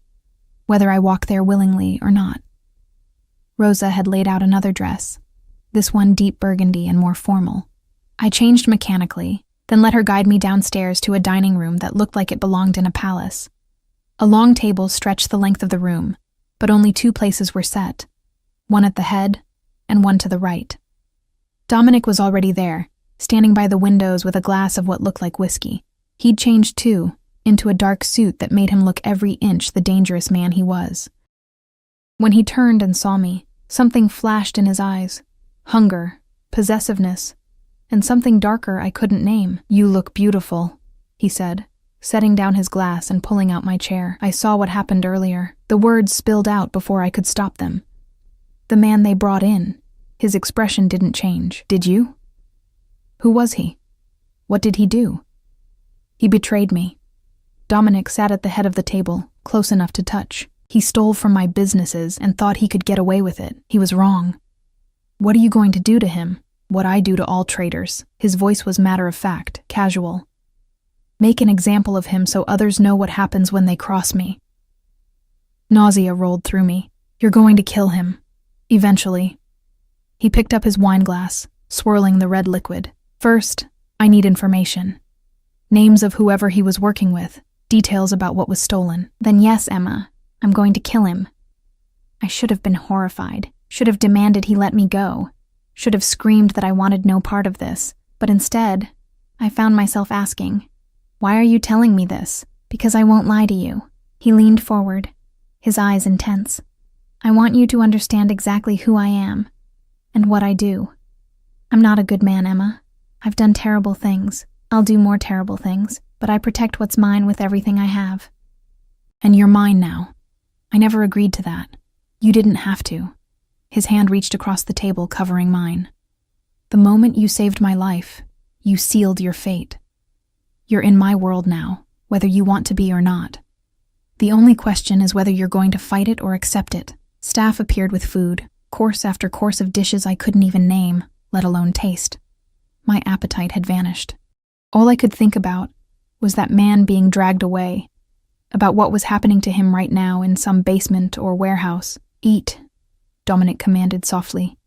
whether I walked there willingly or not. Rosa had laid out another dress, this one deep burgundy and more formal. I changed mechanically, then let her guide me downstairs to a dining room that looked like it belonged in a palace. A long table stretched the length of the room, but only 2 places were set, one at the head and one to the right. Dominic was already there, standing by the windows with a glass of what looked like whiskey. He'd changed too, into a dark suit that made him look every inch the dangerous man he was. When he turned and saw me, something flashed in his eyes. Hunger, possessiveness, and something darker I couldn't name. "You look beautiful," he said, setting down his glass and pulling out my chair. I saw what happened earlier. The words spilled out before I could stop them. The man they brought in, his expression didn't change. "Did you?" Who was he? What did he do? He betrayed me. Dominic sat at the head of the table, close enough to touch. He stole from my businesses and thought he could get away with it. He was wrong. "What are you going to do to him?" "What I do to all traitors." His voice was matter-of-fact, casual. "Make an example of him so others know what happens when they cross me." Nausea rolled through me. "You're going to kill him. Eventually." He picked up his wine glass, swirling the red liquid. "First, I need information. Names of whoever he was working with, details about what was stolen." "Then yes, Emma, I'm going to kill him." I should have been horrified, should have demanded he let me go, should have screamed that I wanted no part of this, but instead, I found myself asking, "Why are you telling me this?" "Because I won't lie to you." He leaned forward, his eyes intense. "I want you to understand exactly who I am, and what I do. I'm not a good man, Emma. I've done terrible things. I'll do more terrible things, but I protect what's mine with everything I have. And you're mine now. I never agreed to that. You didn't have to." His hand reached across the table, covering mine. "The moment you saved my life, you sealed your fate. You're in my world now, whether you want to be or not. The only question is whether you're going to fight it or accept it." Staff appeared with food, course after course of dishes I couldn't even name, let alone taste. My appetite had vanished. All I could think about was that man being dragged away, about what was happening to him right now in some basement or warehouse. "Eat," Dominic commanded softly.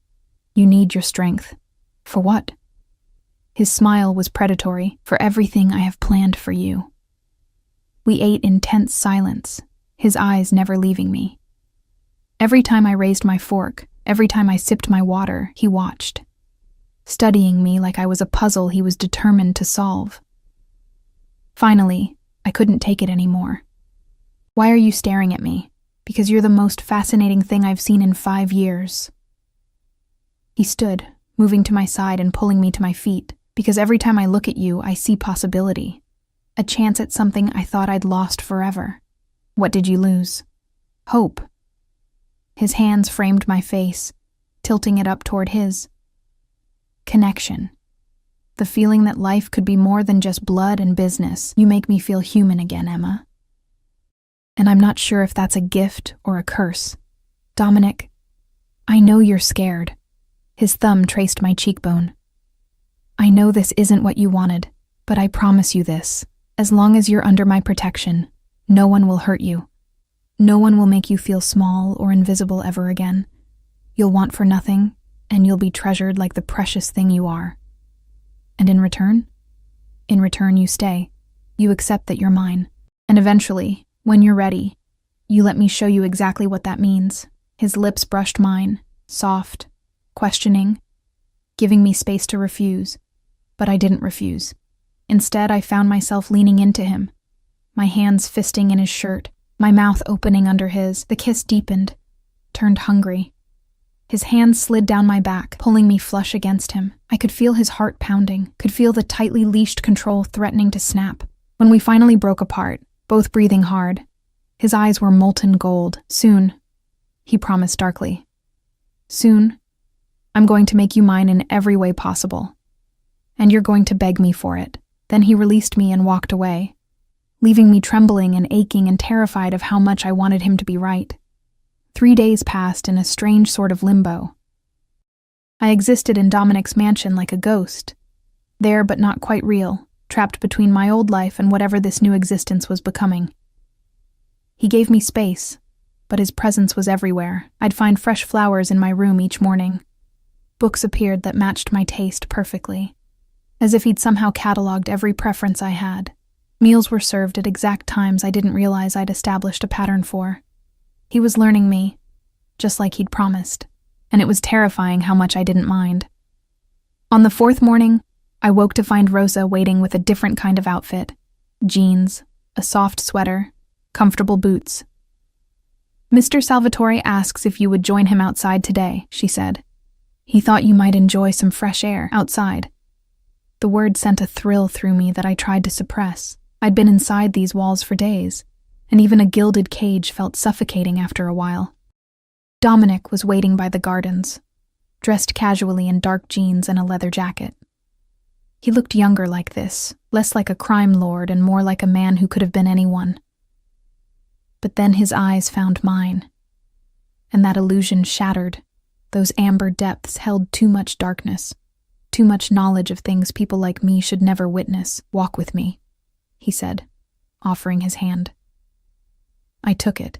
"You need your strength." "For what?" His smile was predatory. "For everything I have planned for you." We ate in tense silence, his eyes never leaving me. Every time I raised my fork, every time I sipped my water, he watched, studying me like I was a puzzle he was determined to solve. Finally, I couldn't take it anymore. "Why are you staring at me?" "Because you're the most fascinating thing I've seen in 5 years. He stood, moving to my side and pulling me to my feet. "Because every time I look at you, I see possibility. A chance at something I thought I'd lost forever." "What did you lose?" "Hope." His hands framed my face, tilting it up toward his. "Connection. The feeling that life could be more than just blood and business. You make me feel human again, Emma. And I'm not sure if that's a gift or a curse. Dominic, I know you're scared." His thumb traced my cheekbone. "I know this isn't what you wanted, but I promise you this. As long as you're under my protection, no one will hurt you. No one will make you feel small or invisible ever again. You'll want for nothing, and you'll be treasured like the precious thing you are. And in return? In return, you stay. You accept that you're mine. And eventually, when you're ready, you let me show you exactly what that means." His lips brushed mine, soft, questioning, giving me space to refuse. But I didn't refuse. Instead, I found myself leaning into him, my hands fisting in his shirt, my mouth opening under his. The kiss deepened, turned hungry. His hands slid down my back, pulling me flush against him. I could feel his heart pounding, could feel the tightly leashed control threatening to snap. When we finally broke apart, both breathing hard, his eyes were molten gold. "Soon," he promised darkly. "Soon, I'm going to make you mine in every way possible. And you're going to beg me for it." Then he released me and walked away, leaving me trembling and aching and terrified of how much I wanted him to be right. 3 days passed in a strange sort of limbo. I existed in Dominic's mansion like a ghost, there but not quite real, trapped between my old life and whatever this new existence was becoming. He gave me space, but his presence was everywhere. I'd find fresh flowers in my room each morning. Books appeared that matched my taste perfectly, as if he'd somehow cataloged every preference I had. Meals were served at exact times I didn't realize I'd established a pattern for. He was learning me, just like he'd promised, and it was terrifying how much I didn't mind. On the 4th morning, I woke to find Rosa waiting with a different kind of outfit: jeans, a soft sweater, comfortable boots. "Mr. Salvatore asks if you would join him outside today," she said. "He thought you might enjoy some fresh air outside." The word sent a thrill through me that I tried to suppress. I'd been inside these walls for days, and even a gilded cage felt suffocating after a while. Dominic was waiting by the gardens, dressed casually in dark jeans and a leather jacket. He looked younger like this, less like a crime lord and more like a man who could have been anyone. But then his eyes found mine, and that illusion shattered. Those amber depths held too much darkness, too much knowledge of things people like me should never witness. "Walk with me," he said, offering his hand. I took it,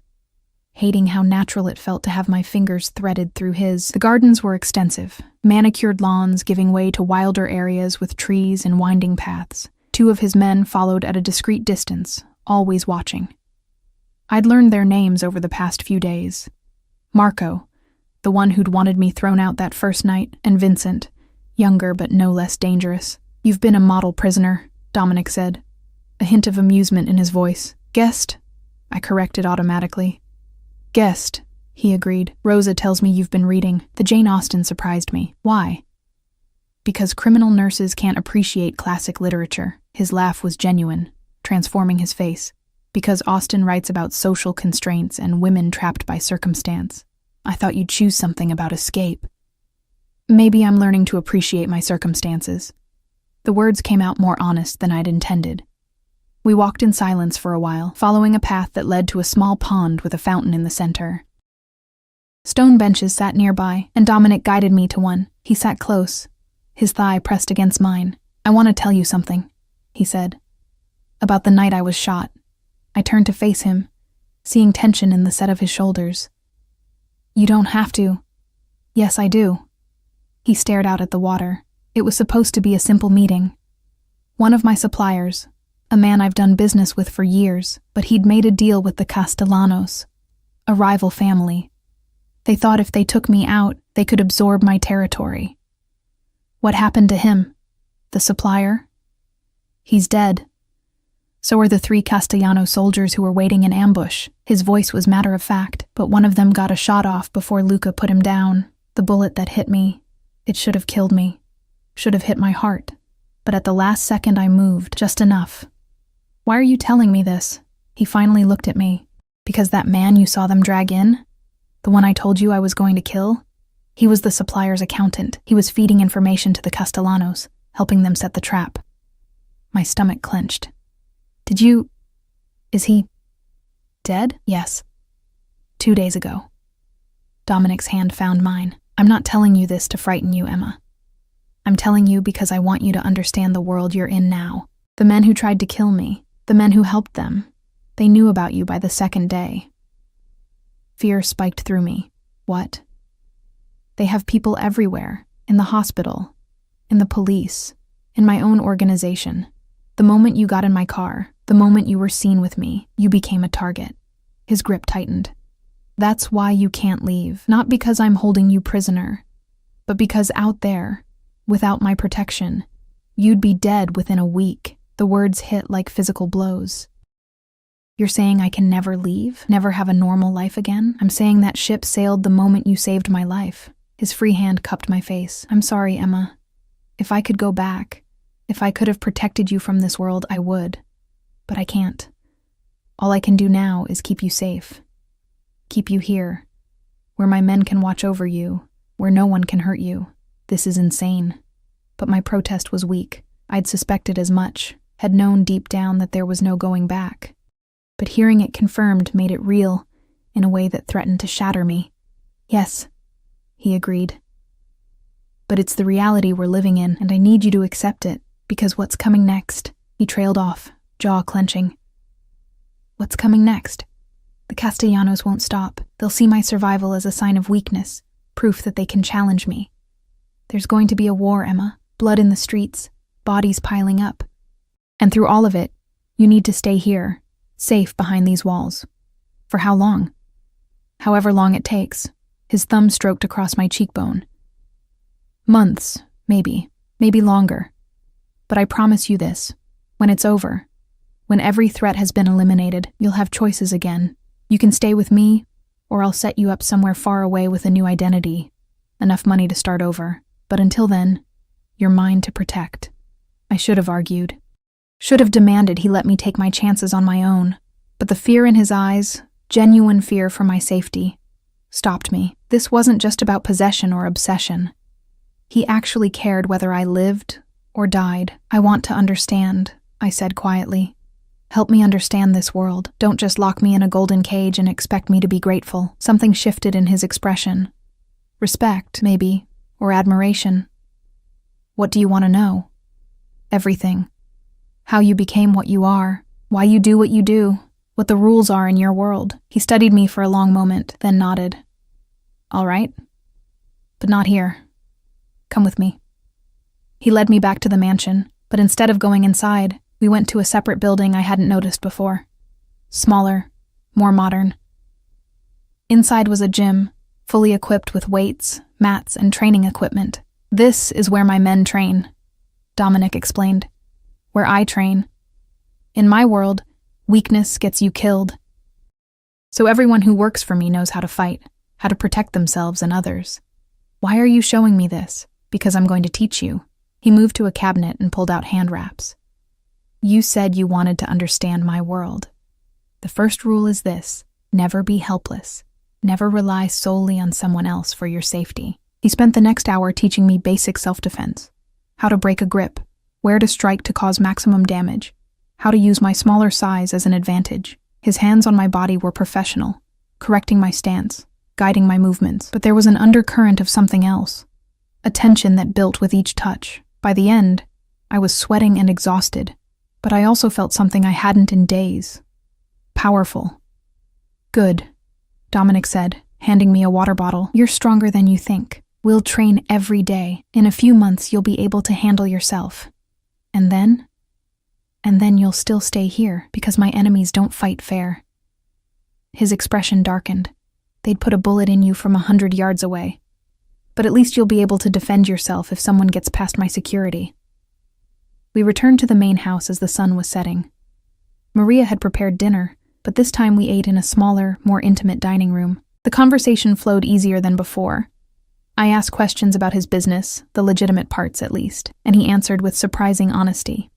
hating how natural it felt to have my fingers threaded through his. The gardens were extensive, manicured lawns giving way to wilder areas with trees and winding paths. 2 of his men followed at a discreet distance, always watching. I'd learned their names over the past few days. Marco, the one who'd wanted me thrown out that first night, and Vincent, younger but no less dangerous. "You've been a model prisoner," Dominic said, a hint of amusement in his voice. "Guest?" I corrected automatically. "Guest," he agreed. "Rosa tells me you've been reading." The Jane Austen surprised me. "Why?" "Because criminal nurses can't appreciate classic literature." His laugh was genuine, transforming his face. "Because Austen writes about social constraints and women trapped by circumstance. I thought you'd choose something about escape." "Maybe I'm learning to appreciate my circumstances." The words came out more honest than I'd intended. We walked in silence for a while, following a path that led to a small pond with a fountain in the center. Stone benches sat nearby, and Dominic guided me to one. He sat close, his thigh pressed against mine. "I want to tell you something," he said. About the night I was shot. I turned to face him, seeing tension in the set of his shoulders. You don't have to. Yes, I do. He stared out at the water. It was supposed to be a simple meeting. One of my suppliers, a man I've done business with for years, but he'd made a deal with the Castellanos, a rival family. They thought if they took me out, they could absorb my territory. What happened to him? The supplier? He's dead. So are the 3 Castellano soldiers who were waiting in ambush. His voice was matter-of-fact, but one of them got a shot off before Luca put him down. The bullet that hit me, it should have killed me. Should have hit my heart. But at the last second I moved, just enough. Why are you telling me this? He finally looked at me. Because that man you saw them drag in? The one I told you I was going to kill? He was the supplier's accountant. He was feeding information to the Castellanos, helping them set the trap. My stomach clenched. Is he dead? Yes. 2 days ago. Dominic's hand found mine. I'm not telling you this to frighten you, Emma. I'm telling you because I want you to understand the world you're in now. The men who tried to kill me, the men who helped them, they knew about you by the 2nd day. Fear spiked through me. What? They have people everywhere, in the hospital, in the police, in my own organization. The moment you got in my car, the moment you were seen with me, you became a target. His grip tightened. That's why you can't leave. Not because I'm holding you prisoner, but because out there, without my protection, you'd be dead within a week. The words hit like physical blows. You're saying I can never leave? Never have a normal life again? I'm saying that ship sailed the moment you saved my life. His free hand cupped my face. I'm sorry, Emma. If I could go back, if I could have protected you from this world, I would. But I can't. All I can do now is keep you safe. Keep you here, where my men can watch over you, where no one can hurt you. This is insane. But my protest was weak. I'd suspected as much, had known deep down that there was no going back. But hearing it confirmed made it real, in a way that threatened to shatter me. Yes, he agreed. But it's the reality we're living in, and I need you to accept it, because what's coming next? He trailed off, jaw clenching. What's coming next? The Castellanos won't stop. They'll see my survival as a sign of weakness, proof that they can challenge me. There's going to be a war, Emma. Blood in the streets, bodies piling up. And through all of it, you need to stay here, safe behind these walls. For how long? However long it takes. His thumb stroked across my cheekbone. Months, maybe longer. But I promise you this, when it's over, when every threat has been eliminated, you'll have choices again. You can stay with me, or I'll set you up somewhere far away with a new identity, enough money to start over. But until then, you're mine to protect. I should have argued. Should have demanded he let me take my chances on my own. But the fear in his eyes, genuine fear for my safety, stopped me. This wasn't just about possession or obsession. He actually cared whether I lived or died. I want to understand, I said quietly. Help me understand this world. Don't just lock me in a golden cage and expect me to be grateful. Something shifted in his expression. Respect, maybe, or admiration. What do you want to know? Everything. How you became what you are, why you do what you do, what the rules are in your world. He studied me for a long moment, then nodded. All right, but not here. Come with me. He led me back to the mansion, but instead of going inside, we went to a separate building I hadn't noticed before. Smaller, more modern. Inside was a gym, fully equipped with weights, mats, and training equipment. This is where my men train, Dominic explained. Where I train. In my world, weakness gets you killed. So everyone who works for me knows how to fight, how to protect themselves and others. Why are you showing me this? Because I'm going to teach you. He moved to a cabinet and pulled out hand wraps. You said you wanted to understand my world. The first rule is this: never be helpless. Never rely solely on someone else for your safety. He spent the next hour teaching me basic self-defense. How to break a grip, where to strike to cause maximum damage, how to use my smaller size as an advantage. His hands on my body were professional, correcting my stance, guiding my movements. But there was an undercurrent of something else, a tension that built with each touch. By the end, I was sweating and exhausted, But I also felt something I hadn't in days. Powerful. Good, Dominic said, handing me a water bottle. You're stronger than you think. We'll train every day. In a few months, you'll be able to handle yourself. And then you'll still stay here because my enemies don't fight fair. His expression darkened. They'd put a bullet in you from 100 yards away. But at least you'll be able to defend yourself if someone gets past my security. We returned to the main house as the sun was setting. Maria had prepared dinner, but this time we ate in a smaller, more intimate dining room. The conversation flowed easier than before. I asked questions about his business, the legitimate parts at least, and he answered with surprising honesty.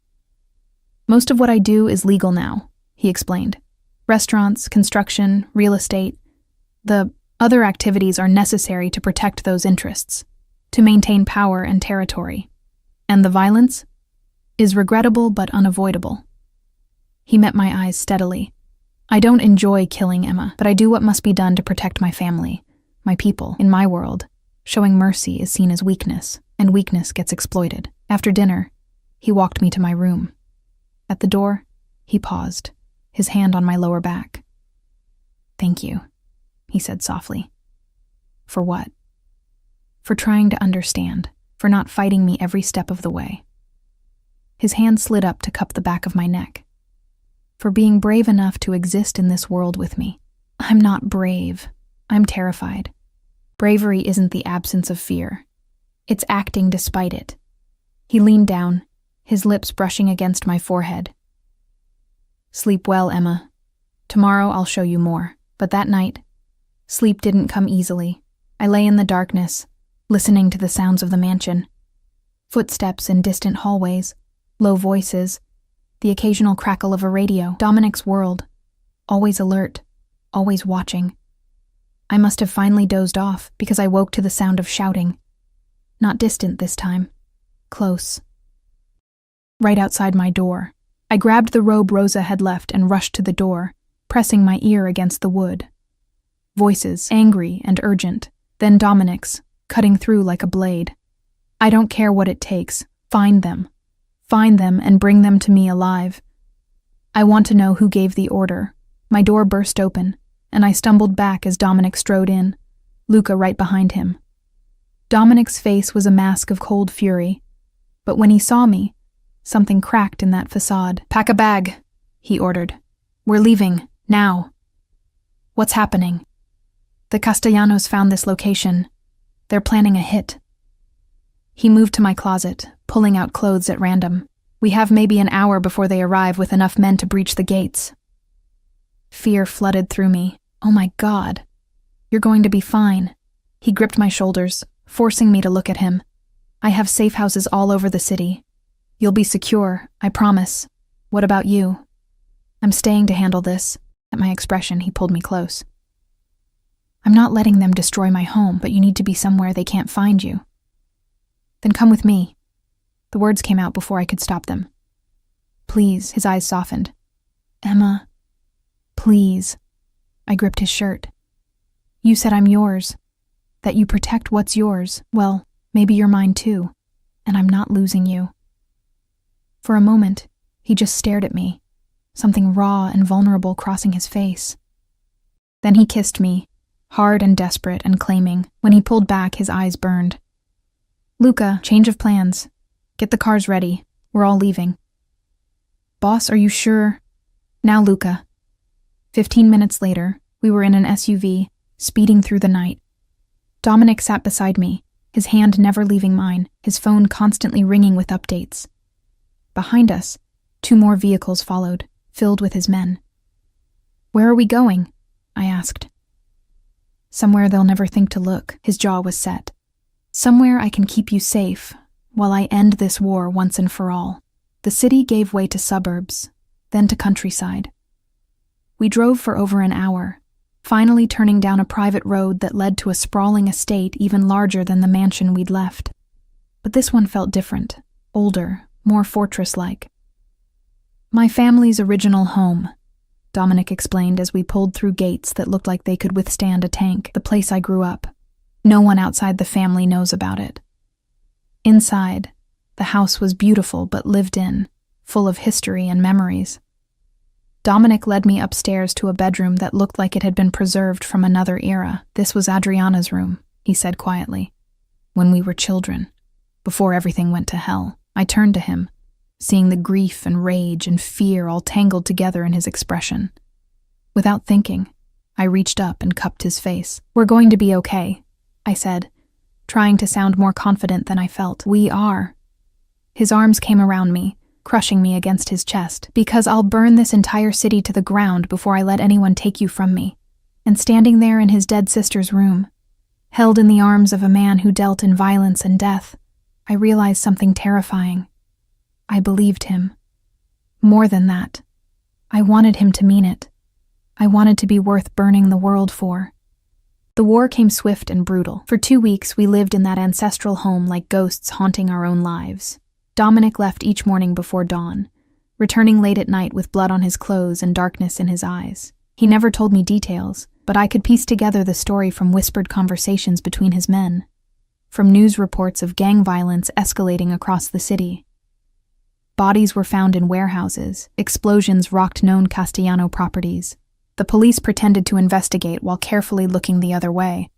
Most of what I do is legal now, he explained. Restaurants, construction, real estate. The other activities are necessary to protect those interests, to maintain power and territory. And the violence is regrettable but unavoidable. He met my eyes steadily. I don't enjoy killing Emma, but I do what must be done to protect my family, my people. In my world, showing mercy is seen as weakness, and weakness gets exploited. After dinner, he walked me to my room. At the door, he paused, his hand on my lower back. "Thank you," he said softly. "For what?" "For trying to understand, for not fighting me every step of the way." His hand slid up to cup the back of my neck. "For being brave enough to exist in this world with me." "I'm not brave. I'm terrified. Bravery isn't the absence of fear. It's acting despite it." He leaned down, his lips brushing against my forehead. "Sleep well, Emma. Tomorrow I'll show you more." But that night, sleep didn't come easily. I lay in the darkness, listening to the sounds of the mansion. Footsteps in distant hallways, low voices, the occasional crackle of a radio. Dominic's world, always alert, always watching. I must have finally dozed off because I woke to the sound of shouting. Not distant this time, close. Right outside my door, I grabbed the robe Rosa had left and rushed to the door, pressing my ear against the wood. Voices, angry and urgent, then Dominic's, cutting through like a blade. "I don't care what it takes. Find them. Find them and bring them to me alive. I want to know who gave the order." My door burst open, and I stumbled back as Dominic strode in, Luca right behind him. Dominic's face was a mask of cold fury, but when he saw me, something cracked in that facade. "Pack a bag," he ordered. "We're leaving, now." "What's happening?" "The Castellanos found this location. They're planning a hit." He moved to my closet, pulling out clothes at random. "We have maybe an hour before they arrive with enough men to breach the gates." Fear flooded through me. "Oh my God. You're going to be fine." He gripped my shoulders, forcing me to look at him. "I have safe houses all over the city. You'll be secure, I promise. What about you?" "I'm staying to handle this." At my expression, he pulled me close. "I'm not letting them destroy my home, but you need to be somewhere they can't find you." "Then come with me." The words came out before I could stop them. "Please," his eyes softened. "Emma, please." I gripped his shirt. "You said I'm yours, that you protect what's yours. Well, maybe you're mine too, and I'm not losing you." For a moment, he just stared at me, something raw and vulnerable crossing his face. Then he kissed me, hard and desperate and claiming. When he pulled back, his eyes burned. "Luca, change of plans. Get the cars ready. We're all leaving." "Boss, are you sure?" "Now, Luca." 15 minutes later, we were in an SUV, speeding through the night. Dominic sat beside me, his hand never leaving mine, his phone constantly ringing with updates. Behind us, 2 more vehicles followed, filled with his men. "Where are we going?" I asked. "Somewhere they'll never think to look." His jaw was set. "Somewhere I can keep you safe, while I end this war once and for all." The city gave way to suburbs, then to countryside. We drove for over an hour, finally turning down a private road that led to a sprawling estate even larger than the mansion we'd left. But this one felt different, older, more fortress-like. "My family's original home," Dominic explained as we pulled through gates that looked like they could withstand a tank. "The place I grew up. No one outside the family knows about it." Inside, the house was beautiful but lived in, full of history and memories. Dominic led me upstairs to a bedroom that looked like it had been preserved from another era. "This was Adriana's room," he said quietly. "When we were children, before everything went to hell." I turned to him, seeing the grief and rage and fear all tangled together in his expression. Without thinking, I reached up and cupped his face. "We're going to be okay," I said, trying to sound more confident than I felt. "We are." His arms came around me, crushing me against his chest. "Because I'll burn this entire city to the ground before I let anyone take you from me." And standing there in his dead sister's room, held in the arms of a man who dealt in violence and death, I realized something terrifying. I believed him. More than that, I wanted him to mean it. I wanted to be worth burning the world for. The war came swift and brutal. For 2 weeks, we lived in that ancestral home like ghosts haunting our own lives. Dominic left each morning before dawn, returning late at night with blood on his clothes and darkness in his eyes. He never told me details, but I could piece together the story from whispered conversations between his men, from news reports of gang violence escalating across the city. Bodies were found in warehouses, explosions rocked known Castellano properties. The police pretended to investigate while carefully looking the other way.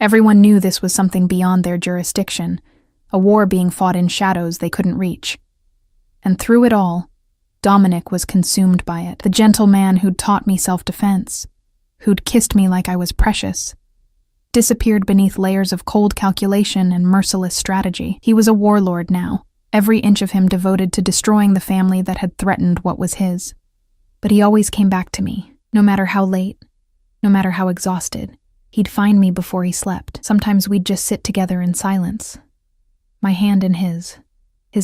Everyone knew this was something beyond their jurisdiction, a war being fought in shadows they couldn't reach. And through it all, Dominic was consumed by it, the gentle man who'd taught me self-defense, who'd kissed me like I was precious, disappeared beneath layers of cold calculation and merciless strategy. He was a warlord now, every inch of him devoted to destroying the family that had threatened what was his. But he always came back to me, no matter how late, no matter how exhausted. He'd find me before he slept. Sometimes we'd just sit together in silence, my hand in his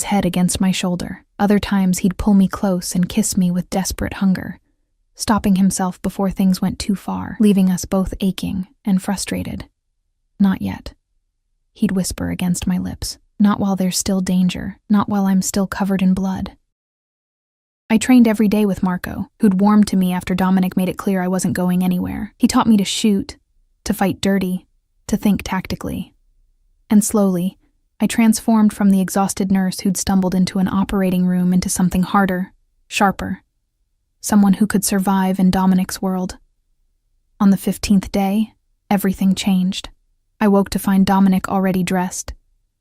head against my shoulder. Other times he'd pull me close and kiss me with desperate hunger, stopping himself before things went too far, leaving us both aching and frustrated. "Not yet," he'd whisper against my lips. "Not while there's still danger, not while I'm still covered in blood." I trained every day with Marco, who'd warmed to me after Dominic made it clear I wasn't going anywhere. He taught me to shoot, to fight dirty, to think tactically. And slowly, I transformed from the exhausted nurse who'd stumbled into an operating room into something harder, sharper, someone who could survive in Dominic's world. On the 15th day, everything changed. I woke to find Dominic already dressed,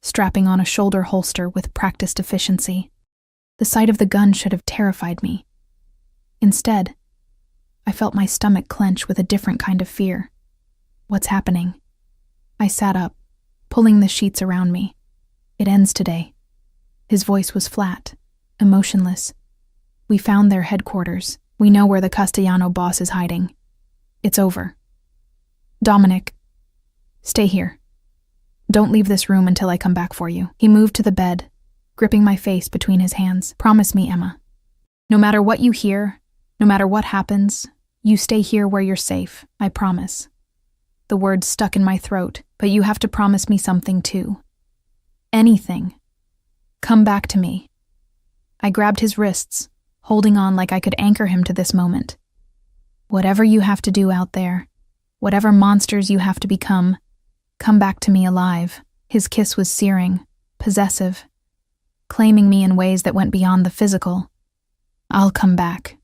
strapping on a shoulder holster with practiced efficiency. The sight of the gun should have terrified me. Instead, I felt my stomach clench with a different kind of fear. "What's happening?" I sat up, pulling the sheets around me. "It ends today." His voice was flat, emotionless. "We found their headquarters. We know where the Castellano boss is hiding. It's over. Dominic, stay here. Don't leave this room until I come back for you." He moved to the bed, gripping my face between his hands. "Promise me, Emma. No matter what you hear, no matter what happens, you stay here where you're safe. I promise." The words stuck in my throat, "But you have to promise me something too. Anything. Come back to me." I grabbed his wrists, holding on like I could anchor him to this moment. "Whatever you have to do out there, whatever monsters you have to become, come back to me alive." His kiss was searing, possessive, claiming me in ways that went beyond the physical. "I'll come back,"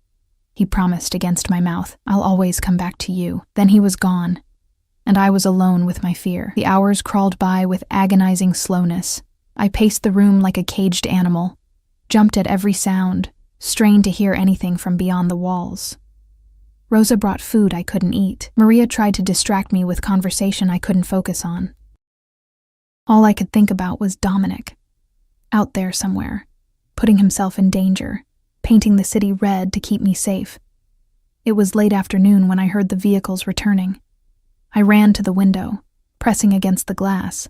he promised against my mouth. "I'll always come back to you." Then he was gone, and I was alone with my fear. The hours crawled by with agonizing slowness. I paced the room like a caged animal, jumped at every sound, strained to hear anything from beyond the walls. Rosa brought food I couldn't eat. Maria tried to distract me with conversation I couldn't focus on. All I could think about was Dominic, out there somewhere, putting himself in danger, painting the city red to keep me safe. It was late afternoon when I heard the vehicles returning. I ran to the window, pressing against the glass,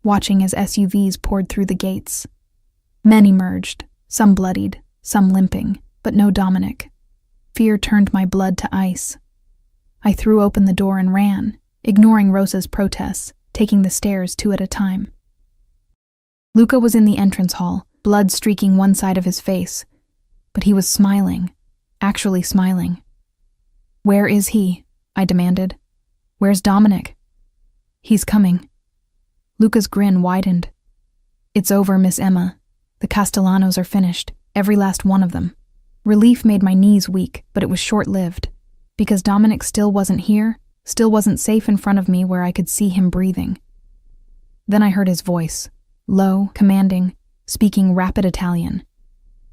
watching as SUVs poured through the gates. Men emerged, some bloodied, some limping, but no Dominic. Fear turned my blood to ice. I threw open the door and ran, ignoring Rosa's protests, taking the stairs 2 at a time. Luca was in the entrance hall, blood streaking one side of his face, but he was smiling, actually smiling. "Where is he?" I demanded. "Where's Dominic?" "He's coming." Luca's grin widened. "It's over, Miss Emma. The Castellanos are finished. Every last one of them. Relief made my knees weak, but it was short-lived. Because Dominic still wasn't here, still wasn't safe in front of me where I could see him breathing. Then I heard his voice, low, commanding, speaking rapid Italian.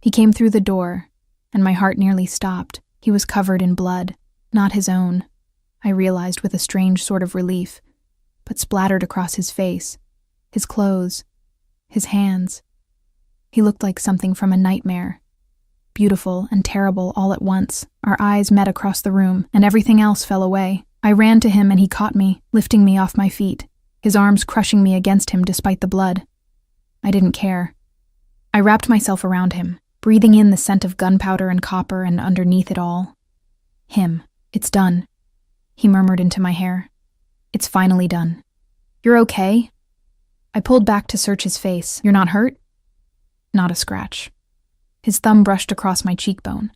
He came through the door, and my heart nearly stopped. He was covered in blood, not his own, I realized with a strange sort of relief, but splattered across his face, his clothes, his hands. He looked like something from a nightmare. Beautiful and terrible all at once. Our eyes met across the room, and everything else fell away. I ran to him and he caught me, lifting me off my feet, his arms crushing me against him despite the blood. I didn't care. I wrapped myself around him, breathing in the scent of gunpowder and copper, and underneath it all, him. It's done, he murmured into my hair. It's finally done. You're okay? I pulled back to search his face. You're not hurt? Not a scratch. His thumb brushed across my cheekbone.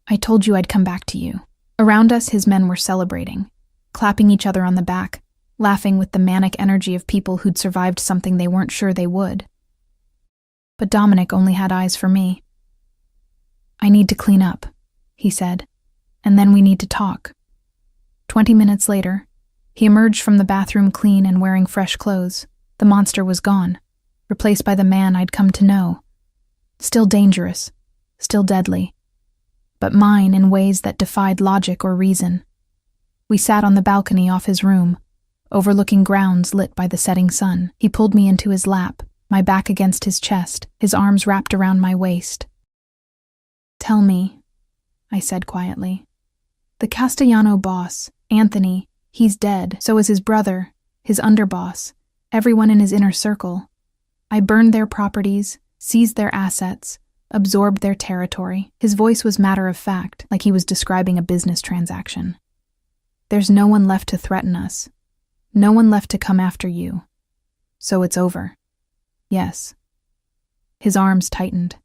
I told you I'd come back to you. Around us, his men were celebrating, clapping each other on the back, laughing with the manic energy of people who'd survived something they weren't sure they would. But Dominic only had eyes for me. I need to clean up, he said, and then we need to talk. 20 minutes later, he emerged from the bathroom clean and wearing fresh clothes. The monster was gone, replaced by the man I'd come to know. Still dangerous, still deadly, but mine in ways that defied logic or reason. We sat on the balcony off his room, overlooking grounds lit by the setting sun. He pulled me into his lap, my back against his chest, his arms wrapped around my waist. Tell me, I said quietly. The Castellano boss, Anthony, he's dead, so is his brother, his underboss, everyone in his inner circle. I burned their properties, seized their assets, absorbed their territory. His voice was matter of fact, like he was describing a business transaction. There's no one left to threaten us. No one left to come after you. So it's over. Yes. His arms tightened.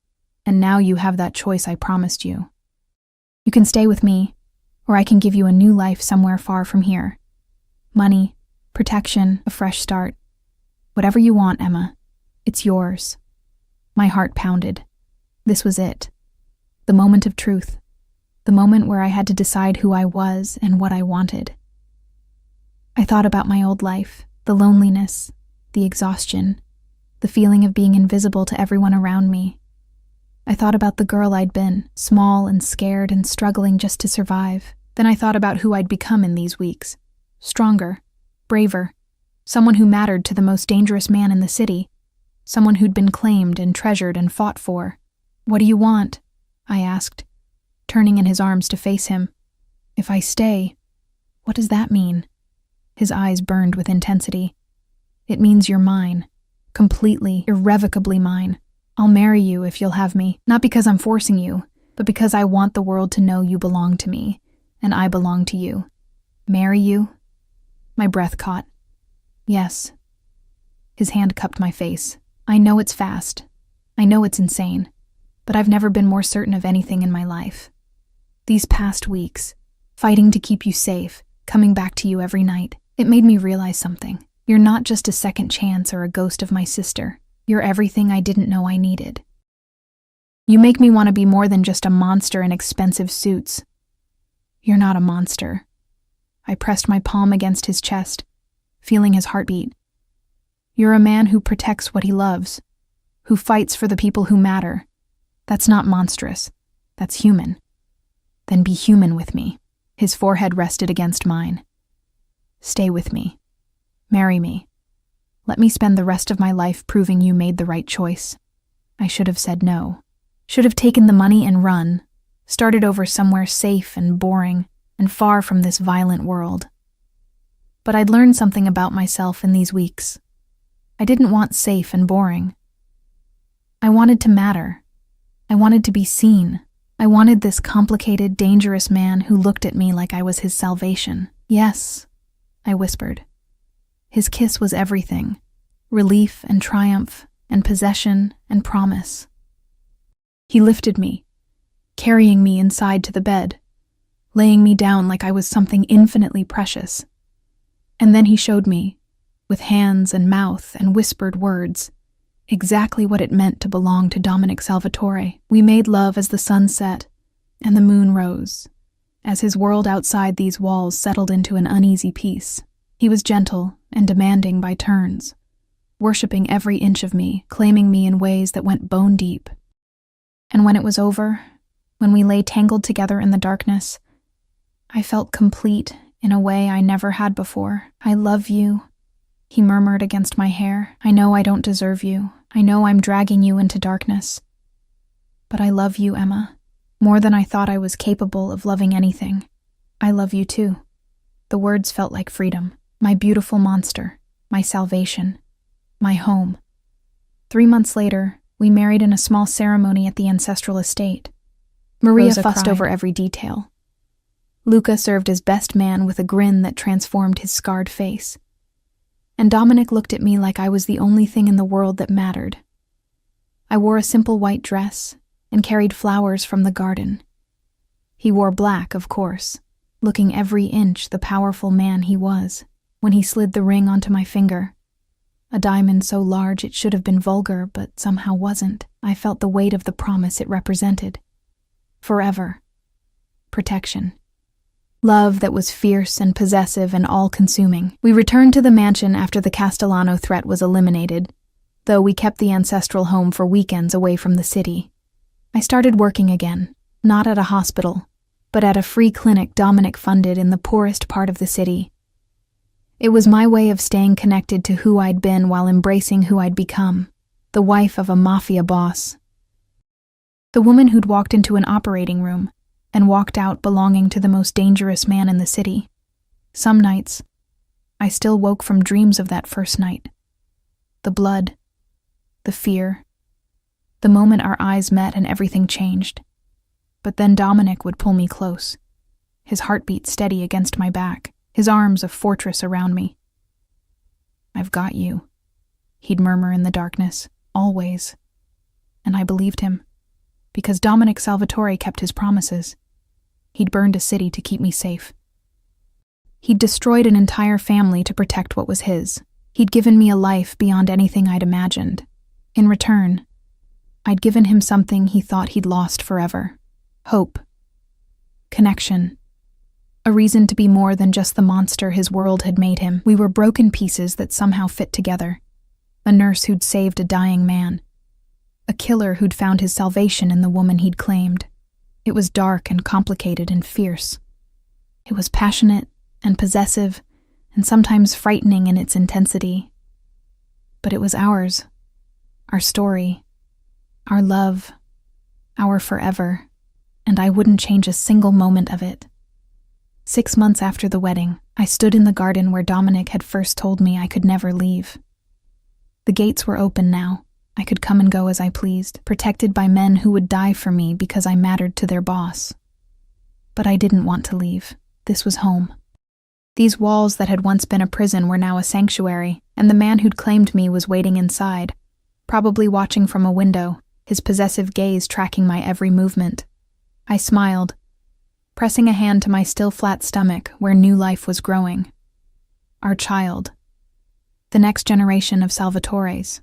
And now you have that choice I promised you. You can stay with me, or I can give you a new life somewhere far from here. Money, protection, a fresh start. Whatever you want, Emma. It's yours. My heart pounded. This was it. The moment of truth. The moment where I had to decide who I was and what I wanted. I thought about my old life, the loneliness, the exhaustion, the feeling of being invisible to everyone around me. I thought about the girl I'd been, small and scared and struggling just to survive. Then I thought about who I'd become in these weeks. Stronger, braver, someone who mattered to the most dangerous man in the city, someone who'd been claimed and treasured and fought for. What do you want? I asked, turning in his arms to face him. If I stay, what does that mean? His eyes burned with intensity. It means you're mine. Completely, irrevocably mine. I'll marry you if you'll have me, not because I'm forcing you, but because I want the world to know you belong to me, and I belong to you. Marry you? My breath caught. Yes. His hand cupped my face. I know it's fast. I know it's insane. But I've never been more certain of anything in my life. These past weeks, fighting to keep you safe, coming back to you every night, it made me realize something. You're not just a second chance or a ghost of my sister. You're everything I didn't know I needed. You make me want to be more than just a monster in expensive suits. You're not a monster. I pressed my palm against his chest, feeling his heartbeat. You're a man who protects what he loves, who fights for the people who matter. That's not monstrous. That's human. Then be human with me. His forehead rested against mine. Stay with me. Marry me. Let me spend the rest of my life proving you made the right choice. I should have said no. Should have taken the money and run, started over somewhere safe and boring and far from this violent world. But I'd learned something about myself in these weeks. I didn't want safe and boring. I wanted to matter. I wanted to be seen. I wanted this complicated, dangerous man who looked at me like I was his salvation. Yes, I whispered. His kiss was everything. Relief and triumph and possession and promise. He lifted me, carrying me inside to the bed, laying me down like I was something infinitely precious. And then he showed me, with hands and mouth and whispered words, exactly what it meant to belong to Dominic Salvatore. We made love as the sun set and the moon rose, as his world outside these walls settled into an uneasy peace. He was gentle and demanding by turns, worshipping every inch of me, claiming me in ways that went bone deep. And when it was over, when we lay tangled together in the darkness, I felt complete in a way I never had before. "I love you," he murmured against my hair. "I know I don't deserve you. I know I'm dragging you into darkness. But I love you, Emma, more than I thought I was capable of loving anything. I love you too." The words felt like freedom. My beautiful monster, my salvation, my home. 3 months later, we married in a small ceremony at the ancestral estate. Maria Rosa fussed cried. over every detail. Luca served as best man with a grin that transformed his scarred face. And Dominic looked at me like I was the only thing in the world that mattered. I wore a simple white dress and carried flowers from the garden. He wore black, of course, looking every inch the powerful man he was. When he slid the ring onto my finger, a diamond so large it should have been vulgar but somehow wasn't, I felt the weight of the promise it represented. Forever. Protection. Love that was fierce and possessive and all-consuming. We returned to the mansion after the Castellano threat was eliminated, though we kept the ancestral home for weekends away from the city. I started working again, not at a hospital, but at a free clinic Dominic funded in the poorest part of the city. It was my way of staying connected to who I'd been while embracing who I'd become, the wife of a Mafia boss. The woman who'd walked into an operating room and walked out belonging to the most dangerous man in the city. Some nights, I still woke from dreams of that first night. The blood, the fear, the moment our eyes met and everything changed. But then Dominic would pull me close, his heartbeat steady against my back, his arms a fortress around me. "I've got you," he'd murmur in the darkness, always. And I believed him, because Dominic Salvatore kept his promises. He'd burned a city to keep me safe. He'd destroyed an entire family to protect what was his. He'd given me a life beyond anything I'd imagined. In return, I'd given him something he thought he'd lost forever. Hope. Connection. A reason to be more than just the monster his world had made him. We were broken pieces that somehow fit together. A nurse who'd saved a dying man. A killer who'd found his salvation in the woman he'd claimed. It was dark and complicated and fierce. It was passionate and possessive and sometimes frightening in its intensity. But it was ours. Our story. Our love. Our forever. And I wouldn't change a single moment of it. 6 months after the wedding, I stood in the garden where Dominic had first told me I could never leave. The gates were open now. I could come and go as I pleased, protected by men who would die for me because I mattered to their boss. But I didn't want to leave. This was home. These walls that had once been a prison were now a sanctuary, and the man who'd claimed me was waiting inside, probably watching from a window, his possessive gaze tracking my every movement. I smiled, pressing a hand to my still flat stomach where new life was growing. Our child. The next generation of Salvatores.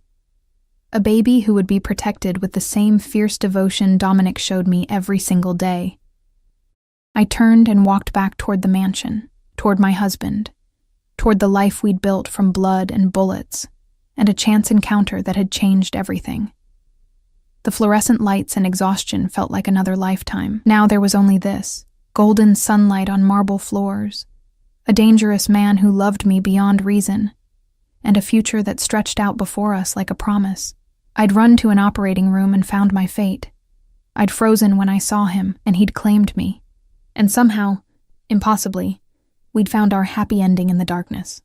A baby who would be protected with the same fierce devotion Dominic showed me every single day. I turned and walked back toward the mansion, toward my husband, toward the life we'd built from blood and bullets, and a chance encounter that had changed everything. The fluorescent lights and exhaustion felt like another lifetime. Now there was only this, golden sunlight on marble floors, a dangerous man who loved me beyond reason, and a future that stretched out before us like a promise. I'd run to an operating room and found my fate. I'd frozen when I saw him, and he'd claimed me. And somehow, impossibly, we'd found our happy ending in the darkness.